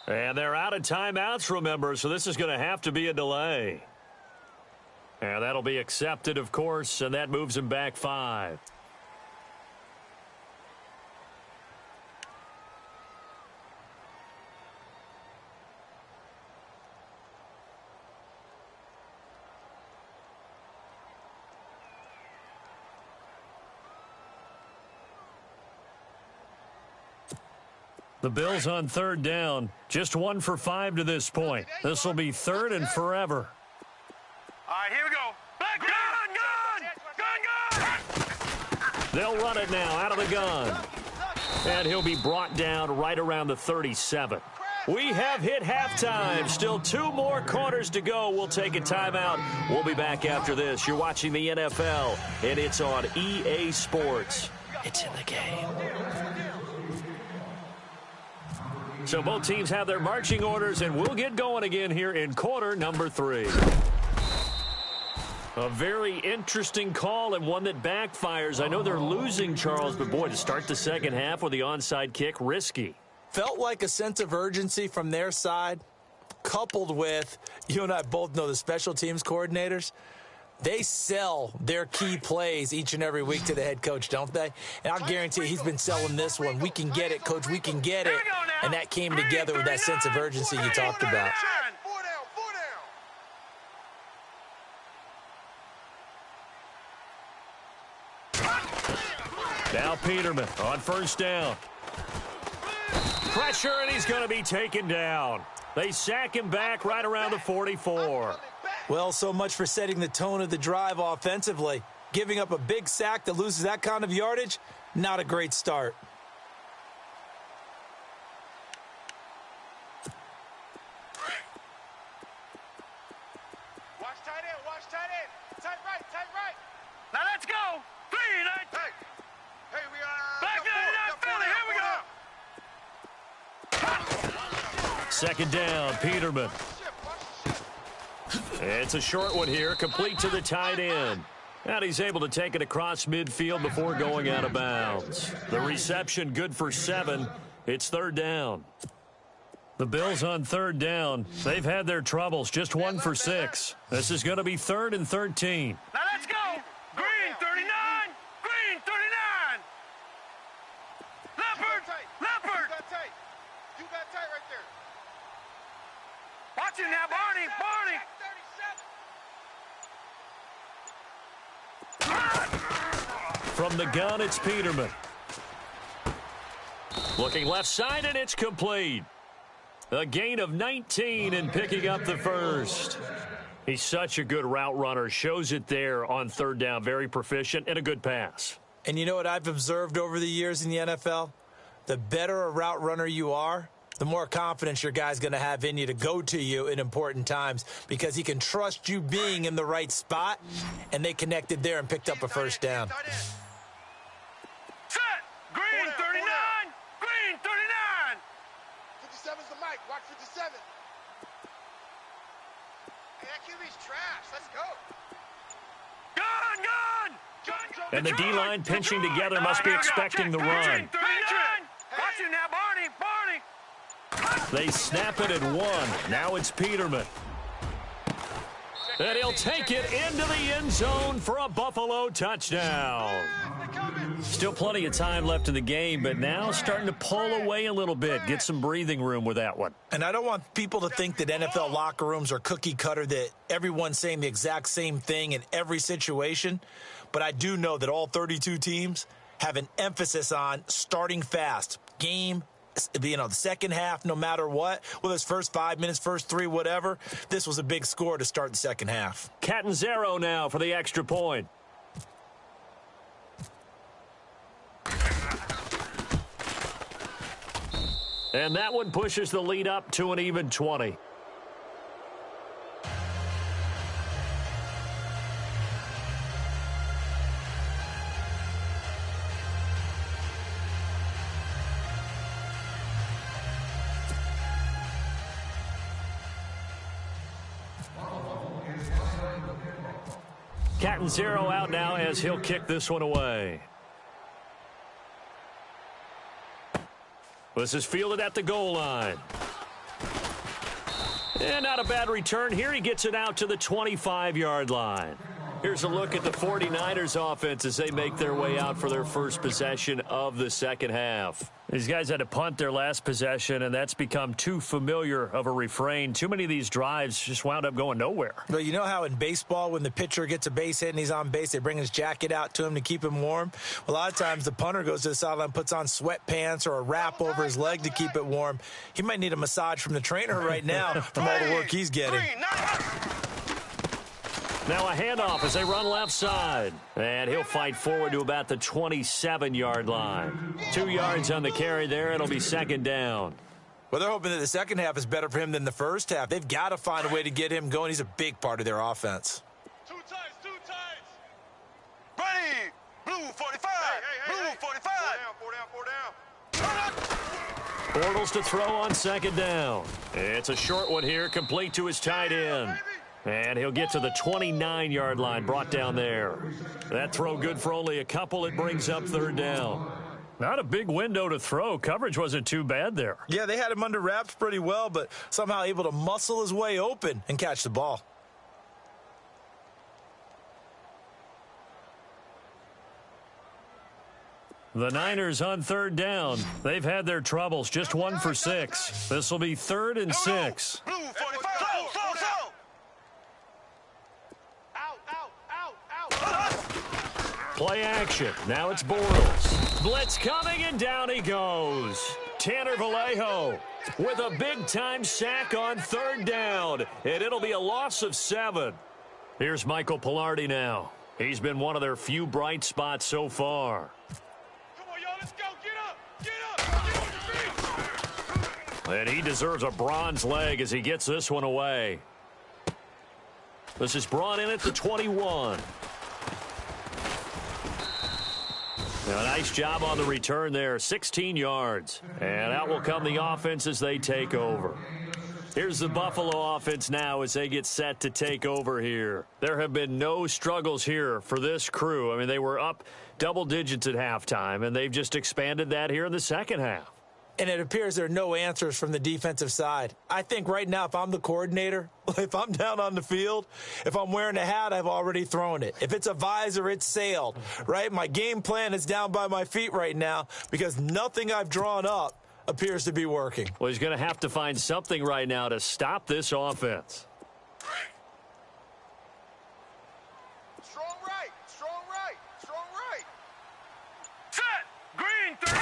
And they're out of timeouts, remember, so this is going to have to be a delay. And that'll be accepted, of course, and that moves him back 5. The Bills on third down. Just 1 for 5 to this point. This will be third and forever. All right, here we go. Back gun! They'll run it now out of the gun. And he'll be brought down right around the 37. We have hit halftime. Still 2 more quarters to go. We'll take a timeout. We'll be back after this. You're watching the NFL, and it's on EA Sports. It's in the game. So both teams have their marching orders, and we'll get going again here in quarter number 3. A very interesting call and one that backfires. I know they're losing, Charles, but boy, to start the second half with the onside kick, risky. Felt like a sense of urgency from their side, coupled with, you and I both know the special teams coordinators. They sell their key plays each and every week to the head coach, don't they? And I'll guarantee he's been selling this one. We can get it, coach, we can get it. And that came together with that sense of urgency you talked about. Now Peterman on first down. Pressure, and he's going to be taken down. They sack him back right around the 44. Well, so much for setting the tone of the drive offensively. Giving up a big sack that loses that kind of yardage, not a great start. Watch tight end, watch tight end. Tight right, tight right. Now let's go. 3, 9. Hey, we are back there, Philly. Here we go. Second down, Peterman. It's a short one here, complete to the tight end. And he's able to take it across midfield before going out of bounds. The reception good for 7. It's third down. The Bills on third down. They've had their troubles, just 1 for 6. This is going to be 3rd and 13. Now let's go. Green 39. Green 39. Leopard. Leopard. You got tight right there. Watch him now, Barney. Barney. From the gun, it's Peterman. Looking left side, and it's complete. A gain of 19 and picking up the first. He's such a good route runner. Shows it there on third down. Very proficient and a good pass. And you know what I've observed over the years in the NFL? The better a route runner you are, the more confidence your guy's going to have in you to go to you in important times because he can trust you being in the right spot, and they connected there and picked up a first down. Set. Green 39. Green 39. 57's the mic. Watch 57. Hey, that QB's trash. Let's go. Gun, gun. And the D-line pinching together must be expecting the run. Watch him now, Barney. Barney. They snap it at 1. Now it's Peterman. And he'll take it into the end zone for a Buffalo touchdown. Still plenty of time left in the game, but now starting to pull away a little bit. Get some breathing room with that one. And I don't want people to think that NFL locker rooms are cookie cutter, that everyone's saying the exact same thing in every situation. But I do know that all 32 teams have an emphasis on starting fast. Game, the second half, no matter what, whether it's first 5 minutes, first 3, whatever, this was a big score to start the second half. Catanzaro now for the extra point. And that one pushes the lead up to an even 20. Catanzaro out now as he'll kick this one away. This is fielded at the goal line. And not a bad return here. He gets it out to the 25-yard line. Here's a look at the 49ers offense as they make their way out for their first possession of the second half. These guys had to punt their last possession, and that's become too familiar of a refrain. Too many of these drives just wound up going nowhere. Well, you know how in baseball, when the pitcher gets a base hit and he's on base, they bring his jacket out to him to keep him warm? Well, a lot of times the punter goes to the sideline, puts on sweatpants or a wrap over his leg to keep it warm. He might need a massage from the trainer right now from all the work he's getting. Now a handoff as they run left side. And he'll fight forward to about the 27-yard line. 2 yards on the carry there. It'll be second down. Well, they're hoping that the second half is better for him than the first half. They've got to find a way to get him going. He's a big part of their offense. Two tights. Ready. Blue 45. Blue 45. Four down. Bortles to throw on second down. It's a short one here, complete to his tight end. And he'll get to the 29-yard line, brought down there. That throw good for only a couple. It brings up third down. Not a big window to throw. Coverage wasn't too bad there. Yeah, they had him under wraps pretty well, but somehow able to muscle his way open and catch the ball. The Niners on third down. They've had their troubles, just 1 for 6. This will be 3rd and 6. Blue 45. Play action. Now it's Bortles. Blitz coming, and down he goes. Tanner Vallejo with a big-time sack on third down, and it'll be a loss of 7. Here's Michael Pilardi now. He's been one of their few bright spots so far. Come on, y'all, let's go. Get up. Get on your feet. And he deserves a bronze leg as he gets this one away. This is brought in at the 21. Now, a nice job on the return there, 16 yards. And out will come the offense as they take over. Here's the Buffalo offense now as they get set to take over here. There have been no struggles here for this crew. I mean, they were up double digits at halftime, and they've just expanded that here in the second half. And it appears there are no answers from the defensive side. I think right now, if I'm the coordinator, if I'm down on the field, if I'm wearing a hat, I've already thrown it. If it's a visor, it's sailed, right? My game plan is down by my feet right now because nothing I've drawn up appears to be working. Well, he's going to have to find something right now to stop this offense. Strong right. Set. Green 3.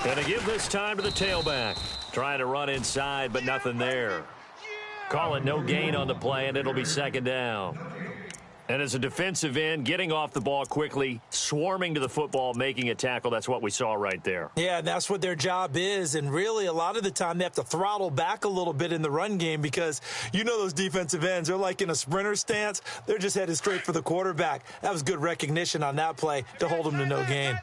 Going to give this time to the tailback. Trying to run inside, but nothing there. Call it no gain on the play, and it'll be second down. And as a defensive end, getting off the ball quickly, swarming to the football, making a tackle, that's what we saw right there. Yeah, that's what their job is. And really, a lot of the time, they have to throttle back a little bit in the run game because you know those defensive ends, they're like in a sprinter stance. They're just headed straight for the quarterback. That was good recognition on that play to hold them to no gain.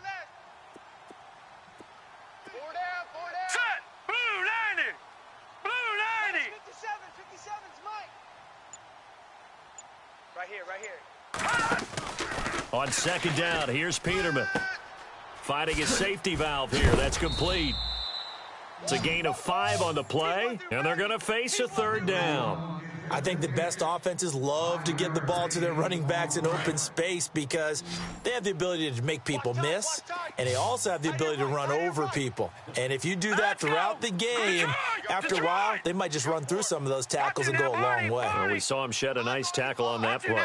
On second down, here's Peterman. Fighting his safety valve here. That's complete. It's a gain of 5 on the play, and they're going to face a third down. I think the best offenses love to get the ball to their running backs in open space because they have the ability to make people miss, and they also have the ability to run over people. And if you do that throughout the game, after a while, they might just run through some of those tackles and go a long way. Well, we saw him shed a nice tackle on that play.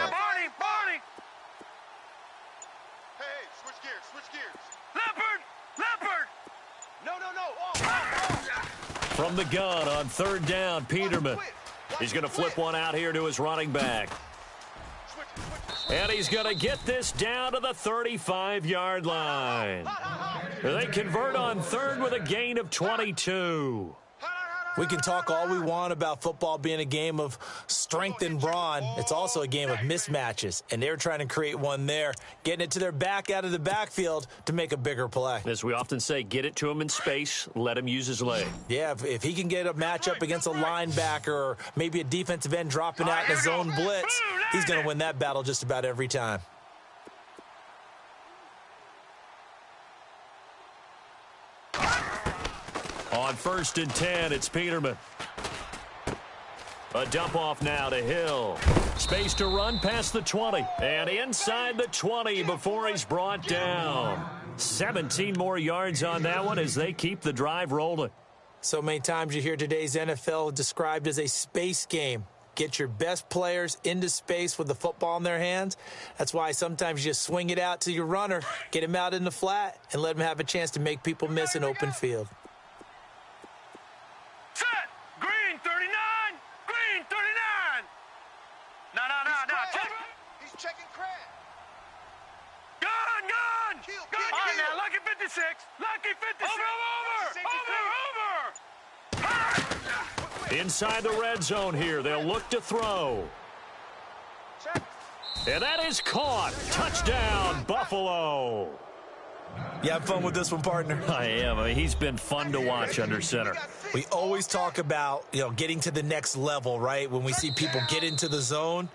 From the gun on third down, Peterman. He's going to flip one out here to his running back. And he's going to get this down to the 35-yard line. They convert on third with a gain of 22. We can talk all we want about football being a game of strength and brawn. It's also a game of mismatches, and they're trying to create one there, getting it to their back out of the backfield to make a bigger play. As we often say, get it to him in space, let him use his leg. Yeah, if he can get a matchup against a linebacker or maybe a defensive end dropping out in a zone blitz, he's going to win that battle just about every time. On 1st and 10, it's Peterman. A dump off now to Hill. Space to run past the 20. And inside the 20 before he's brought down. 17 more yards on that one as they keep the drive rolling. So many times you hear today's NFL described as a space game. Get your best players into space with the football in their hands. That's why sometimes you just swing it out to your runner, get him out in the flat, and let him have a chance to make people miss an open field. Set. Green 39. Green 39. No. Check. He's checking Crab. Gun. Kill. All right, now, lucky 56. Lucky 56. Over. Inside the red zone here. They'll look to throw. Check. And that is caught. Touchdown, Buffalo. You have fun with this one, partner? I am. I mean, he's been fun to watch under center. We always talk about, getting to the next level, right? When we see people get into the zone,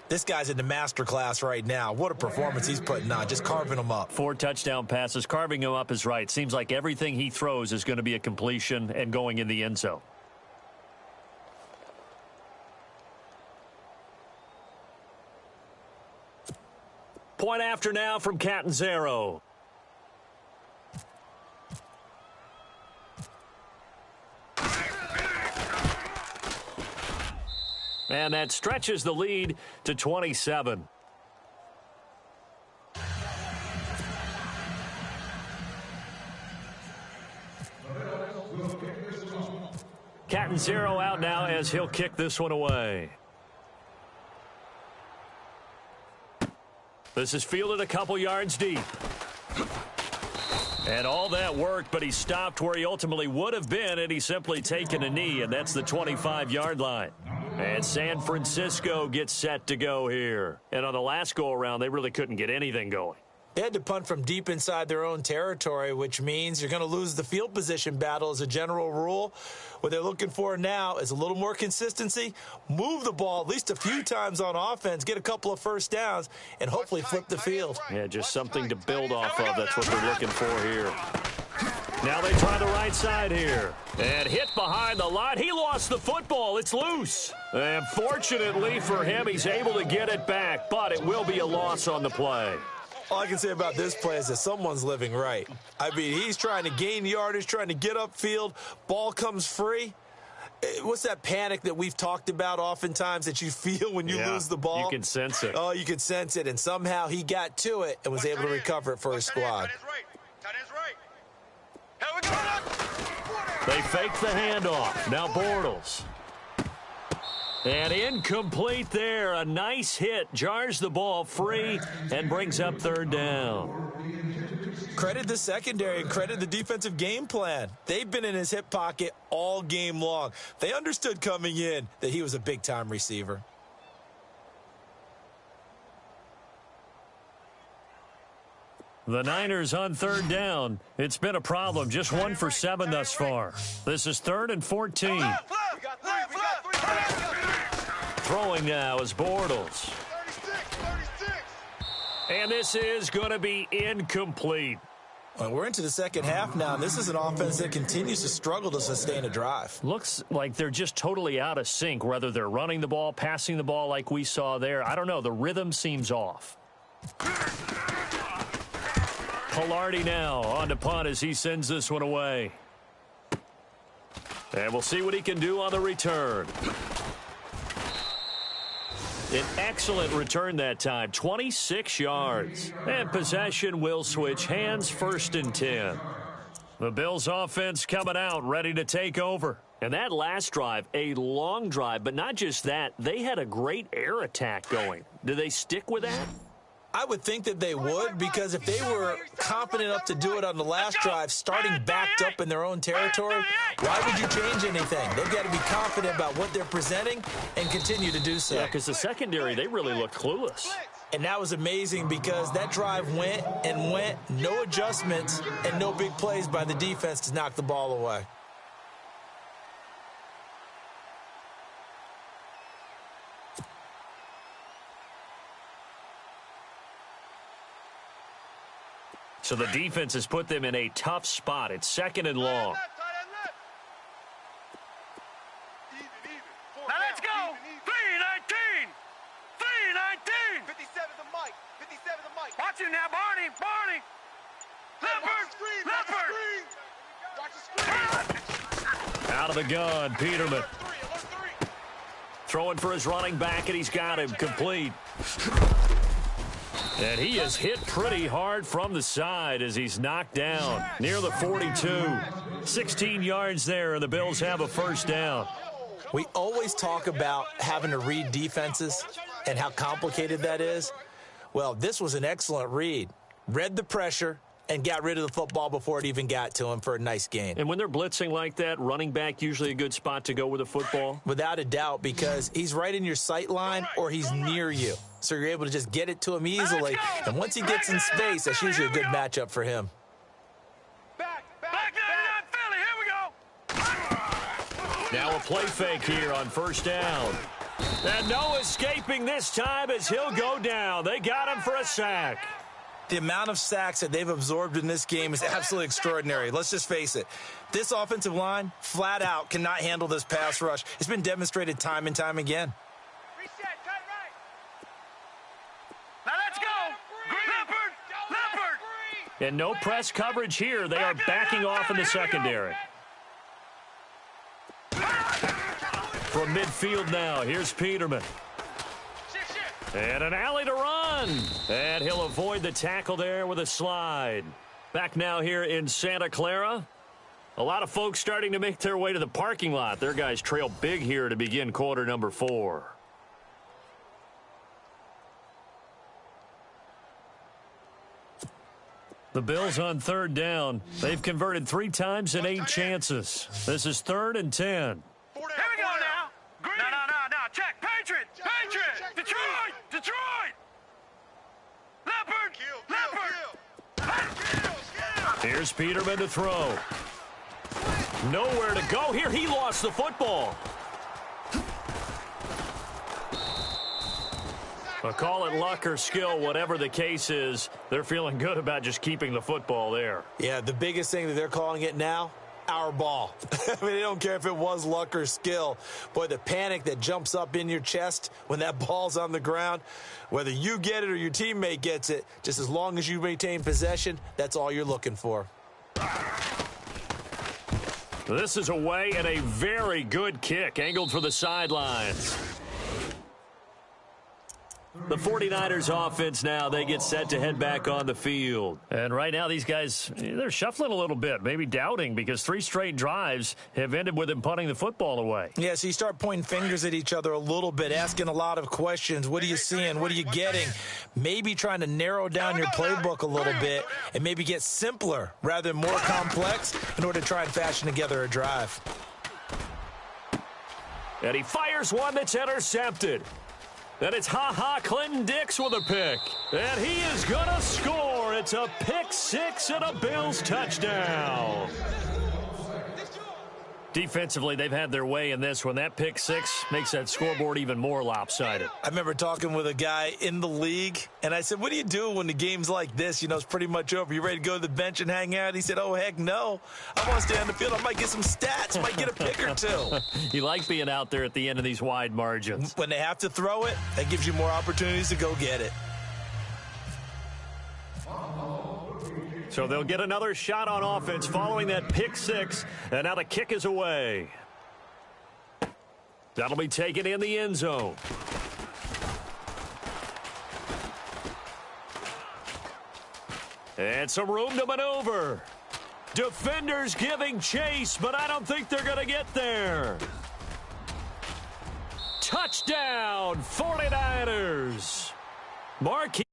this guy's in the master class right now. What a performance he's putting on, just carving them up. 4 touchdown passes. Carving him up is right. Seems like everything he throws is going to be a completion and going in the end zone. Point after now from Catanzaro. And that stretches the lead to 27. Catanzaro out now as he'll kick this one away. This is fielded a couple yards deep. And all that worked, but he stopped where he ultimately would have been, and he's simply taken a knee, and that's the 25-yard line. And San Francisco gets set to go here. And on the last go-around, they really couldn't get anything going. They had to punt from deep inside their own territory, which means you're going to lose the field position battle as a general rule. What they're looking for now is a little more consistency, move the ball at least a few times on offense, get a couple of first downs, and hopefully flip the field. Yeah, just something to build off of. That's what they're looking for here. Now they try the right side here. And hit behind the line. He lost the football. It's loose. And fortunately for him, he's able to get it back, but it will be a loss on the play. All I can say about this play is that someone's living right. I mean, he's trying to gain yardage, trying to get upfield. Ball comes free. What's that panic that we've talked about oftentimes that you feel when you lose the ball? You can sense it. Oh, you can sense it. And somehow he got to it and was able to recover it for his squad. They fake the handoff. Now Bortles. And incomplete there. A nice hit. Jars the ball free and brings up third down. Credit the secondary and credit the defensive game plan. They've been in his hip pocket all game long. They understood coming in that he was a big-time receiver. The Niners on third down. It's been a problem. Just 1 for 7 thus far. This is 3rd and 14. Throwing now is Bortles. 36. And this is going to be incomplete. Well, we're into the second half now, and this is an offense that continues to struggle to sustain a drive. Looks like they're just totally out of sync, whether they're running the ball, passing the ball like we saw there. I don't know. The rhythm seems off. Pilardi now on to punt as he sends this one away. And we'll see what he can do on the return. An excellent return that time, 26 yards. And possession will switch hands, 1st and 10. The Bills offense coming out, ready to take over. And that last drive, a long drive, but not just that. They had a great air attack going. Do they stick with that? I would think that they would, because if they were confident enough to do it on the last drive, starting backed up in their own territory, why would you change anything? They've got to be confident about what they're presenting and continue to do so. Yeah, because the secondary, they really looked clueless. And that was amazing because that drive went and went, no adjustments and no big plays by the defense to knock the ball away. So the defense has put them in a tough spot. It's 2nd and long. Now let's go. you now, Barney. Barney. Leopard. Leopard. Out of the gun, Peterman. Throwing for his running back, and he's got him complete. And he is hit pretty hard from the side as he's knocked down near the 42. 16 yards there, and the Bills have a first down. We always talk about having to read defenses and how complicated that is. Well, this was an excellent read. Read the pressure and got rid of the football before it even got to him for a nice gain. And when they're blitzing like that, running back usually a good spot to go with the football? Without a doubt, because he's right in your sight line or he's near you. So you're able to just get it to him easily. And once he gets in space, that's usually a good matchup for him. Back 99 Philly, here we go. Now a play fake here on first down. And no escaping this time as he'll go down. They got him for a sack. The amount of sacks that they've absorbed in this game is absolutely extraordinary. Let's just face it. This offensive line, flat out, cannot handle this pass rush. It's been demonstrated time and time again. Reset, cut right. Now let's go. Leopard. Leopard. And no press coverage here. They are backing off in the secondary. From midfield now, here's Peterman. And an alley to run. And he'll avoid the tackle there with a slide. Back now here in Santa Clara. A lot of folks starting to make their way to the parking lot. Their guys trail big here to begin quarter number 4. The Bills on third down. They've converted 3 times in 8 chances. This is 3rd and 10. Here we go now. Green. No. Check. Patriot. Detroit. Leopard. Here's Peterman to throw. Nowhere to go here. He lost the football. Well, call it luck or skill, whatever the case is. They're feeling good about just keeping the football there. Yeah, the biggest thing that they're calling it now, our ball. I mean, they don't care if it was luck or skill. Boy, the panic that jumps up in your chest when that ball's on the ground, whether you get it or your teammate gets it, just as long as you maintain possession, that's all you're looking for. This is away and a very good kick, angled for the sidelines. The 49ers offense now, they get set to head back on the field. And right now these guys, they're shuffling a little bit, maybe doubting, because 3 straight drives have ended with them punting the football away. Yeah, so you start pointing fingers at each other a little bit, asking a lot of questions. What are you seeing? What are you getting? Maybe trying to narrow down your playbook a little bit and maybe get simpler rather than more complex in order to try and fashion together a drive. And he fires one that's intercepted. And it's Clinton Dix with a pick. And he is going to score. It's a pick 6 and a Bills touchdown. Defensively, they've had their way in this one. That pick 6 makes that scoreboard even more lopsided. I remember talking with a guy in the league, and I said, what do you do when the game's like this? You know, it's pretty much over. You ready to go to the bench and hang out? He said, oh, heck no. I want to stay on the field. I might get some stats. Might get a pick or 2. You like being out there at the end of these wide margins. When they have to throw it, that gives you more opportunities to go get it. So they'll get another shot on offense following that pick 6, and now the kick is away. That'll be taken in the end zone. And some room to maneuver. Defenders giving chase, but I don't think they're going to get there. Touchdown, 49ers. Marquis.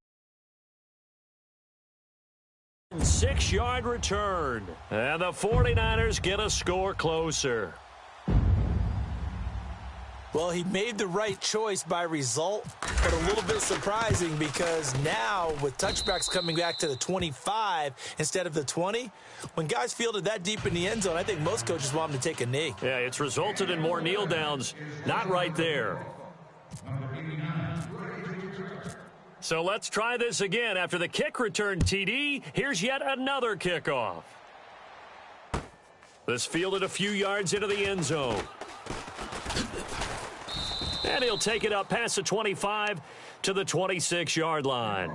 6-yard return. And the 49ers get a score closer. Well, he made the right choice by result, but a little bit surprising because now with touchbacks coming back to the 25 instead of the 20, when guys fielded that deep in the end zone, I think most coaches want them to take a knee. Yeah, it's resulted in more kneel downs. Not right there. So let's try this again. After the kick return TD, here's yet another kickoff. This fielded a few yards into the end zone. And he'll take it up past the 25 to the 26-yard line.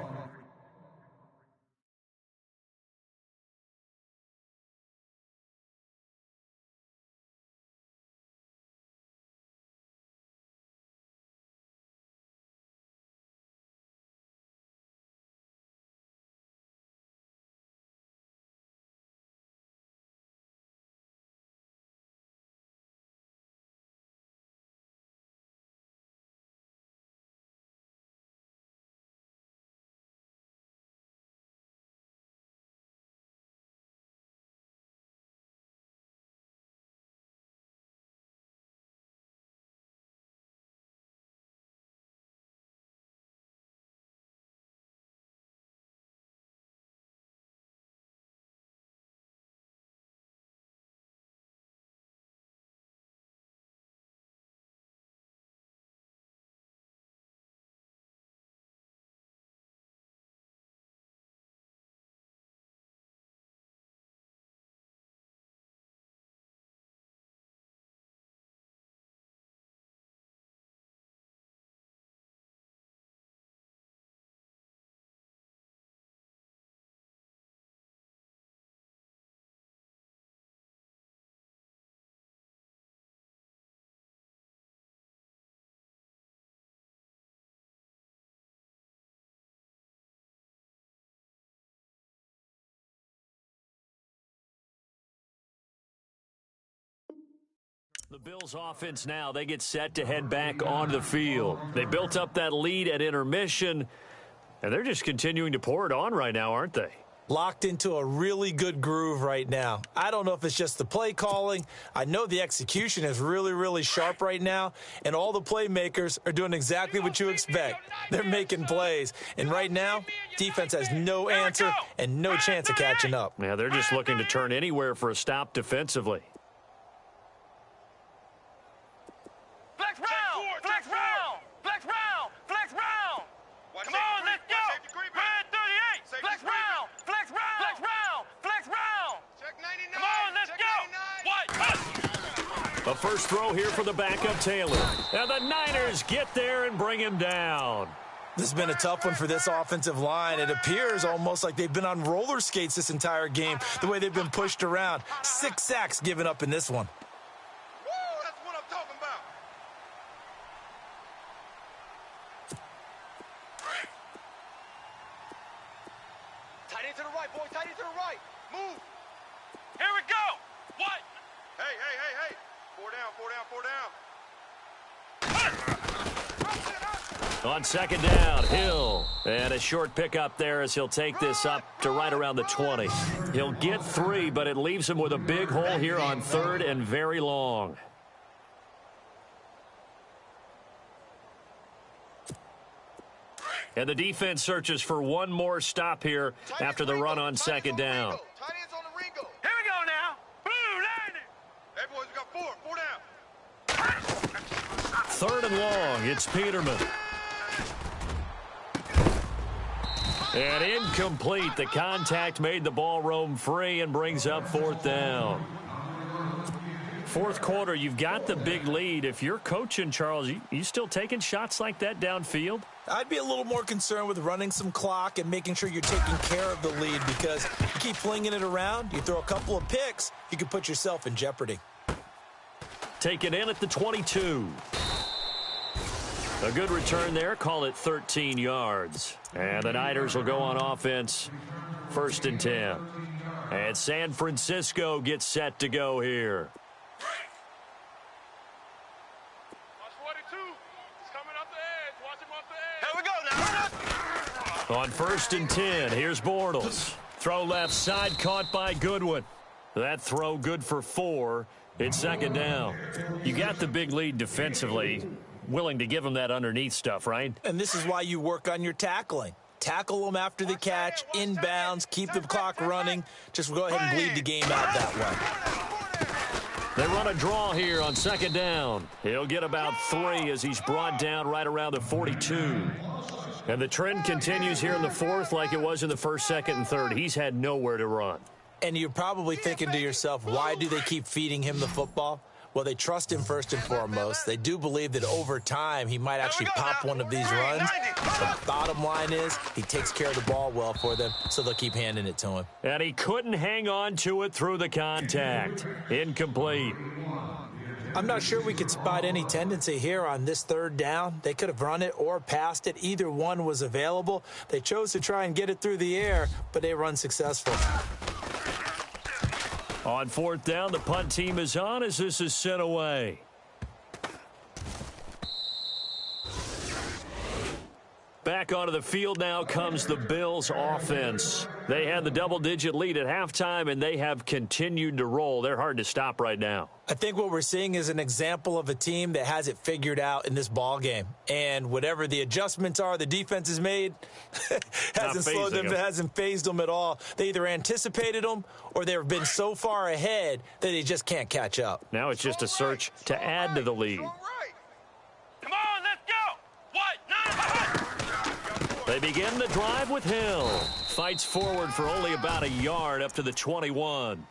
The Bills offense now, they get set to head back onto the field. They built up that lead at intermission, and they're just continuing to pour it on right now, aren't they? Locked into a really good groove right now. I don't know if it's just the play calling. I know the execution is really, really sharp right now, and all the playmakers are doing exactly what you expect. They're making plays, and right now, defense has no answer and no chance of catching up. Yeah, they're just looking to turn anywhere for a stop defensively. Flex round! Flex round! Flex round! Flex round! Come on, let's go! Red 38! Flex round! Flex round! Flex round! Flex round! Check 99. Come on, let's go! What? A first throw here for the backup Taylor. And the Niners get there and bring him down. This has been a tough one for this offensive line. It appears almost like they've been on roller skates this entire game, the way they've been pushed around. 6 sacks given up in this one. Woo, that's what I'm talking about. Tight end to the right, boy. Tight end to the right. Move. Here we go! What? Hey, hey, hey, hey. 4 down, 4 down, 4 down. On second down, Hill. And a short pickup there as he'll take this up to right around the 20. He'll get 3, but it leaves him with a big hole here on third and very long. And the defense searches for one more stop here after the run on second down. Tight ends on the Ringo. Here we go now! Blue 90! Hey, boys, we got 4 down. Third and long, it's Peterman. And incomplete. The contact made the ball roam free and brings up fourth down. Fourth quarter, you've got the big lead. If you're coaching, Charles, you still taking shots like that downfield? I'd be a little more concerned with running some clock and making sure you're taking care of the lead, because you keep flinging it around, you throw a couple of picks, you can put yourself in jeopardy. Take it in at the 22. A good return there. Call it 13 yards. And the Niners will go on offense. First and 10. And San Francisco gets set to go here. Watch 42. He's coming up the edge. Watch him off the edge. Here we go now! On first and 10, here's Bortles. Throw left side, caught by Goodwin. That throw good for 4. It's second down. You got the big lead defensively. Willing to give them that underneath stuff, right? And this is why you work on your tackling. Tackle them after the catch, inbounds, keep the clock running. Just go ahead and bleed the game out that way. They run a draw here on second down. He'll get about 3 as he's brought down right around the 42. And the trend continues here in the fourth like it was in the first, second, and third. He's had nowhere to run. And you're probably thinking to yourself, why do they keep feeding him the football? Well, they trust him first and foremost. They do believe that over time he might actually pop one of these runs. The bottom line is he takes care of the ball well for them, so they'll keep handing it to him. And he couldn't hang on to it through the contact. Incomplete. I'm not sure we could spot any tendency here on this third down. They could have run it or passed it. Either one was available. They chose to try and get it through the air, but they run successful. On fourth down, the punt team is on as this is sent away. Back onto the field now comes the Bills offense. They had the double-digit lead at halftime, and they have continued to roll. They're hard to stop right now. I think what we're seeing is an example of a team that has it figured out in this ball game. And whatever the adjustments are the defense has made hasn't slowed them, hasn't phased them at all. They either anticipated them or they've been so far ahead that they just can't catch up. Now it's just a search to add to the lead. Come on, let's go! What? 9! They begin the drive with Hill. Fights forward for only about a yard up to the 21.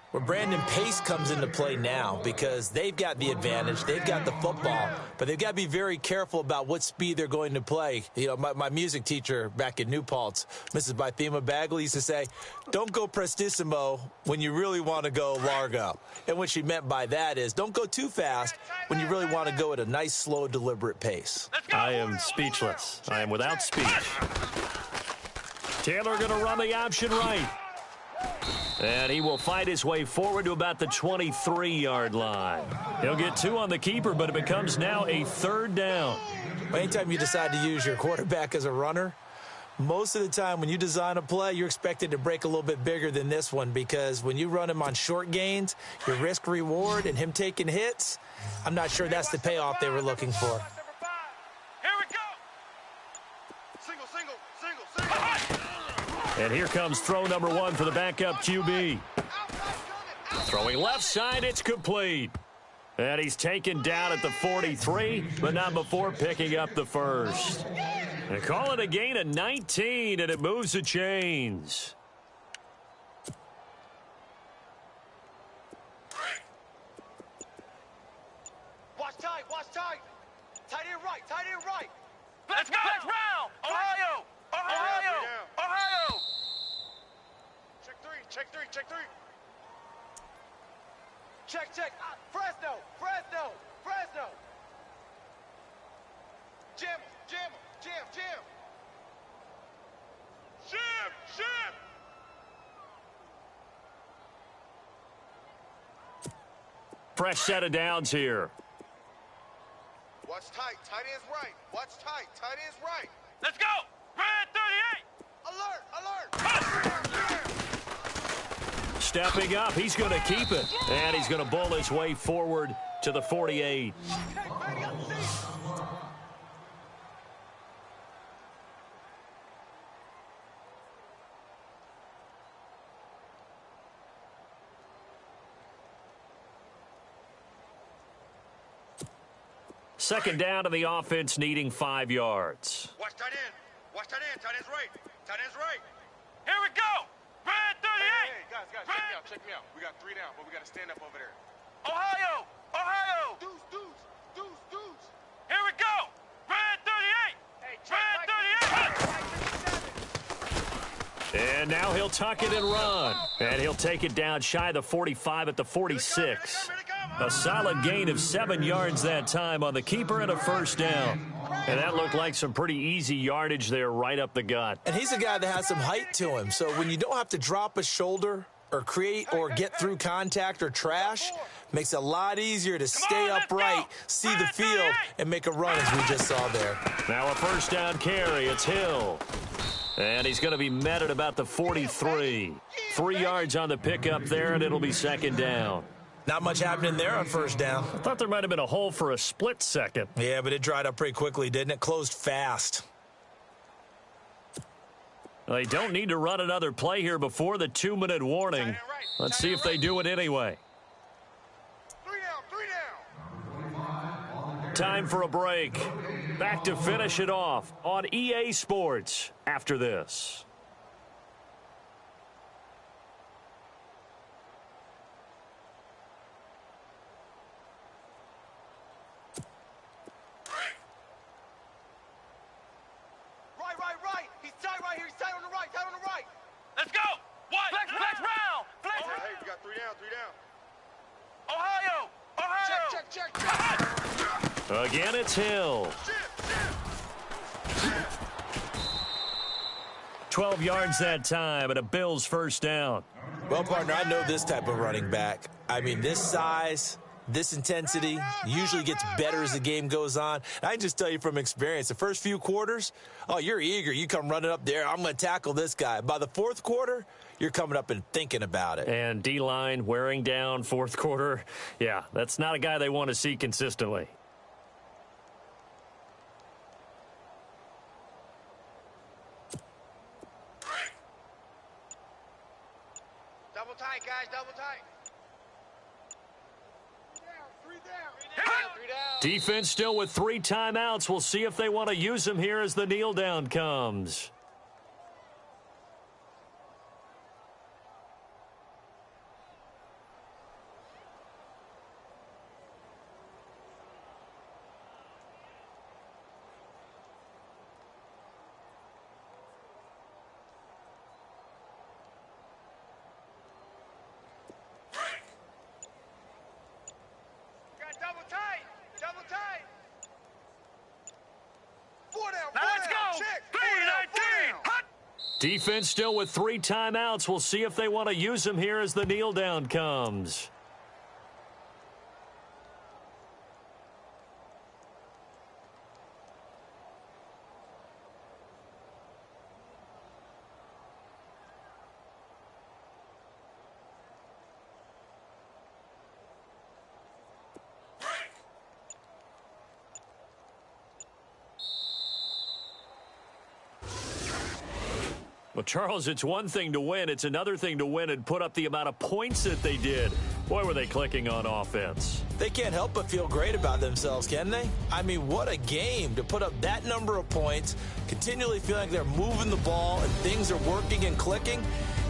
Where Brandon Pace comes into play now, because they've got the advantage, they've got the football, but they've got to be very careful about what speed they're going to play. You know, my music teacher back in New Paltz, Mrs. Bythema Bagley, used to say, don't go prestissimo when you really want to go largo. And what she meant by that is don't go too fast when you really want to go at a nice, slow, deliberate pace. I am speechless. I am without speech. Taylor going to run the option right. And he will fight his way forward to about the 23-yard line. He'll get 2 on the keeper, but it becomes now a 3rd down. Anytime you decide to use your quarterback as a runner, most of the time when you design a play, you're expected to break a little bit bigger than this one, because when you run him on short gains, your risk-reward and him taking hits, I'm not sure that's the payoff they were looking for. Here we go. Single, single, single, single. And here comes throw number 1 for the backup QB. Throwing left side, it's complete. And he's taken down at the 43, but not before picking up the first. They call it a gain of 19, and it moves the chains. Watch tight, watch tight. Tight end right, tight end right. Let's go. Let's round. Ohio. Ohio. Ohio. Check 3, check 3, check 3. Check, check. Fresno, Fresno, Fresno. Jam, jam, jam, jam. Shim, shim. Fresh set of downs here. Watch tight, tight end's right. Watch tight, tight end's right. Let's go. Red 38. Alert, alert. Stepping up, he's going to keep it. And he's going to bull his way forward to the 48. Second down to the offense, needing 5 yards. Watch tight end. Watch tight end. Tight end's right. Tight end's right. Here we go. Red 38. Hey, guys, check me out. We got 3 down, but we got to stand up over there. Ohio. Ohio. Deuce, deuce, deuce, deuce. Here we go. Red 38. Hey, check Red 38. And now he'll tuck it and run. And he'll take it down shy of the 45 at the 46. A solid gain of 7 yards that time on the keeper and a first down. And that looked like some pretty easy yardage there right up the gut. And he's a guy that has some height to him, so when you don't have to drop a shoulder or create or get through contact or trash, makes it a lot easier to stay upright, see the field, and make a run as we just saw there. Now a first down carry. It's Hill. And he's going to be met at about the 43. 3 yards on the pickup there, and it'll be second down. Not much happening there on first down. I thought there might have been a hole for a split second. Yeah, but it dried up pretty quickly, didn't it? Closed fast. They don't need to run another play here before the 2-minute warning. Let's see if they do it anyway. 3 down. Time for a break. Back to finish it off on EA Sports after this. Right. He's tight right here. He's tight on the right. Tight on the right. Let's go. What? Flex round. Flex. Hey, we got 3 down, 3 down. Ohio. Ohio. Check. Again, it's Hill. 12 yards that time, and a Bills first down. Well, partner, I know this type of running back. I mean, this size, this intensity usually gets better as the game goes on. I can just tell you from experience, the first few quarters, oh, you're eager. You come running up there, I'm going to tackle this guy. By the fourth quarter, you're coming up and thinking about it. And D-line wearing down fourth quarter. Yeah, that's not a guy they want to see consistently. Double tight, guys. Double tight. 3 down. Defense still with 3 timeouts. We'll see if they want to use them here as the kneel down comes. Double tight. 4 down. Now let's go. Check. 3-19. Defense still with 3 timeouts. We'll see if they want to use them here as the kneel down comes. Well, Charles, it's one thing to win. It's another thing to win and put up the amount of points that they did. Boy, were they clicking on offense. They can't help but feel great about themselves, can they? I mean, what a game to put up that number of points, continually feeling like they're moving the ball and things are working and clicking.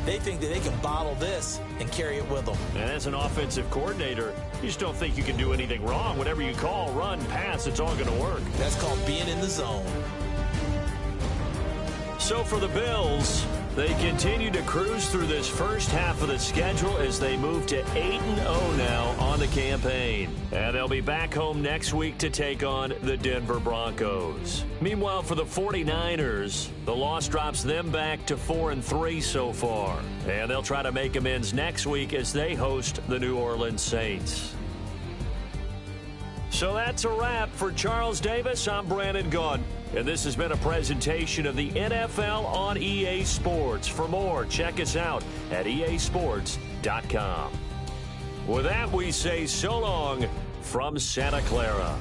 They think that they can bottle this and carry it with them. And as an offensive coordinator, you just don't think you can do anything wrong. Whatever you call, run, pass, it's all going to work. That's called being in the zone. So for the Bills, they continue to cruise through this first half of the schedule as they move to 8-0 now on the campaign. And they'll be back home next week to take on the Denver Broncos. Meanwhile, for the 49ers, the loss drops them back to 4-3 so far. And they'll try to make amends next week as they host the New Orleans Saints. So that's a wrap. For Charles Davis, I'm Brandon Gaudin. And this has been a presentation of the NFL on EA Sports. For more, check us out at easports.com. With that, we say so long from Santa Clara.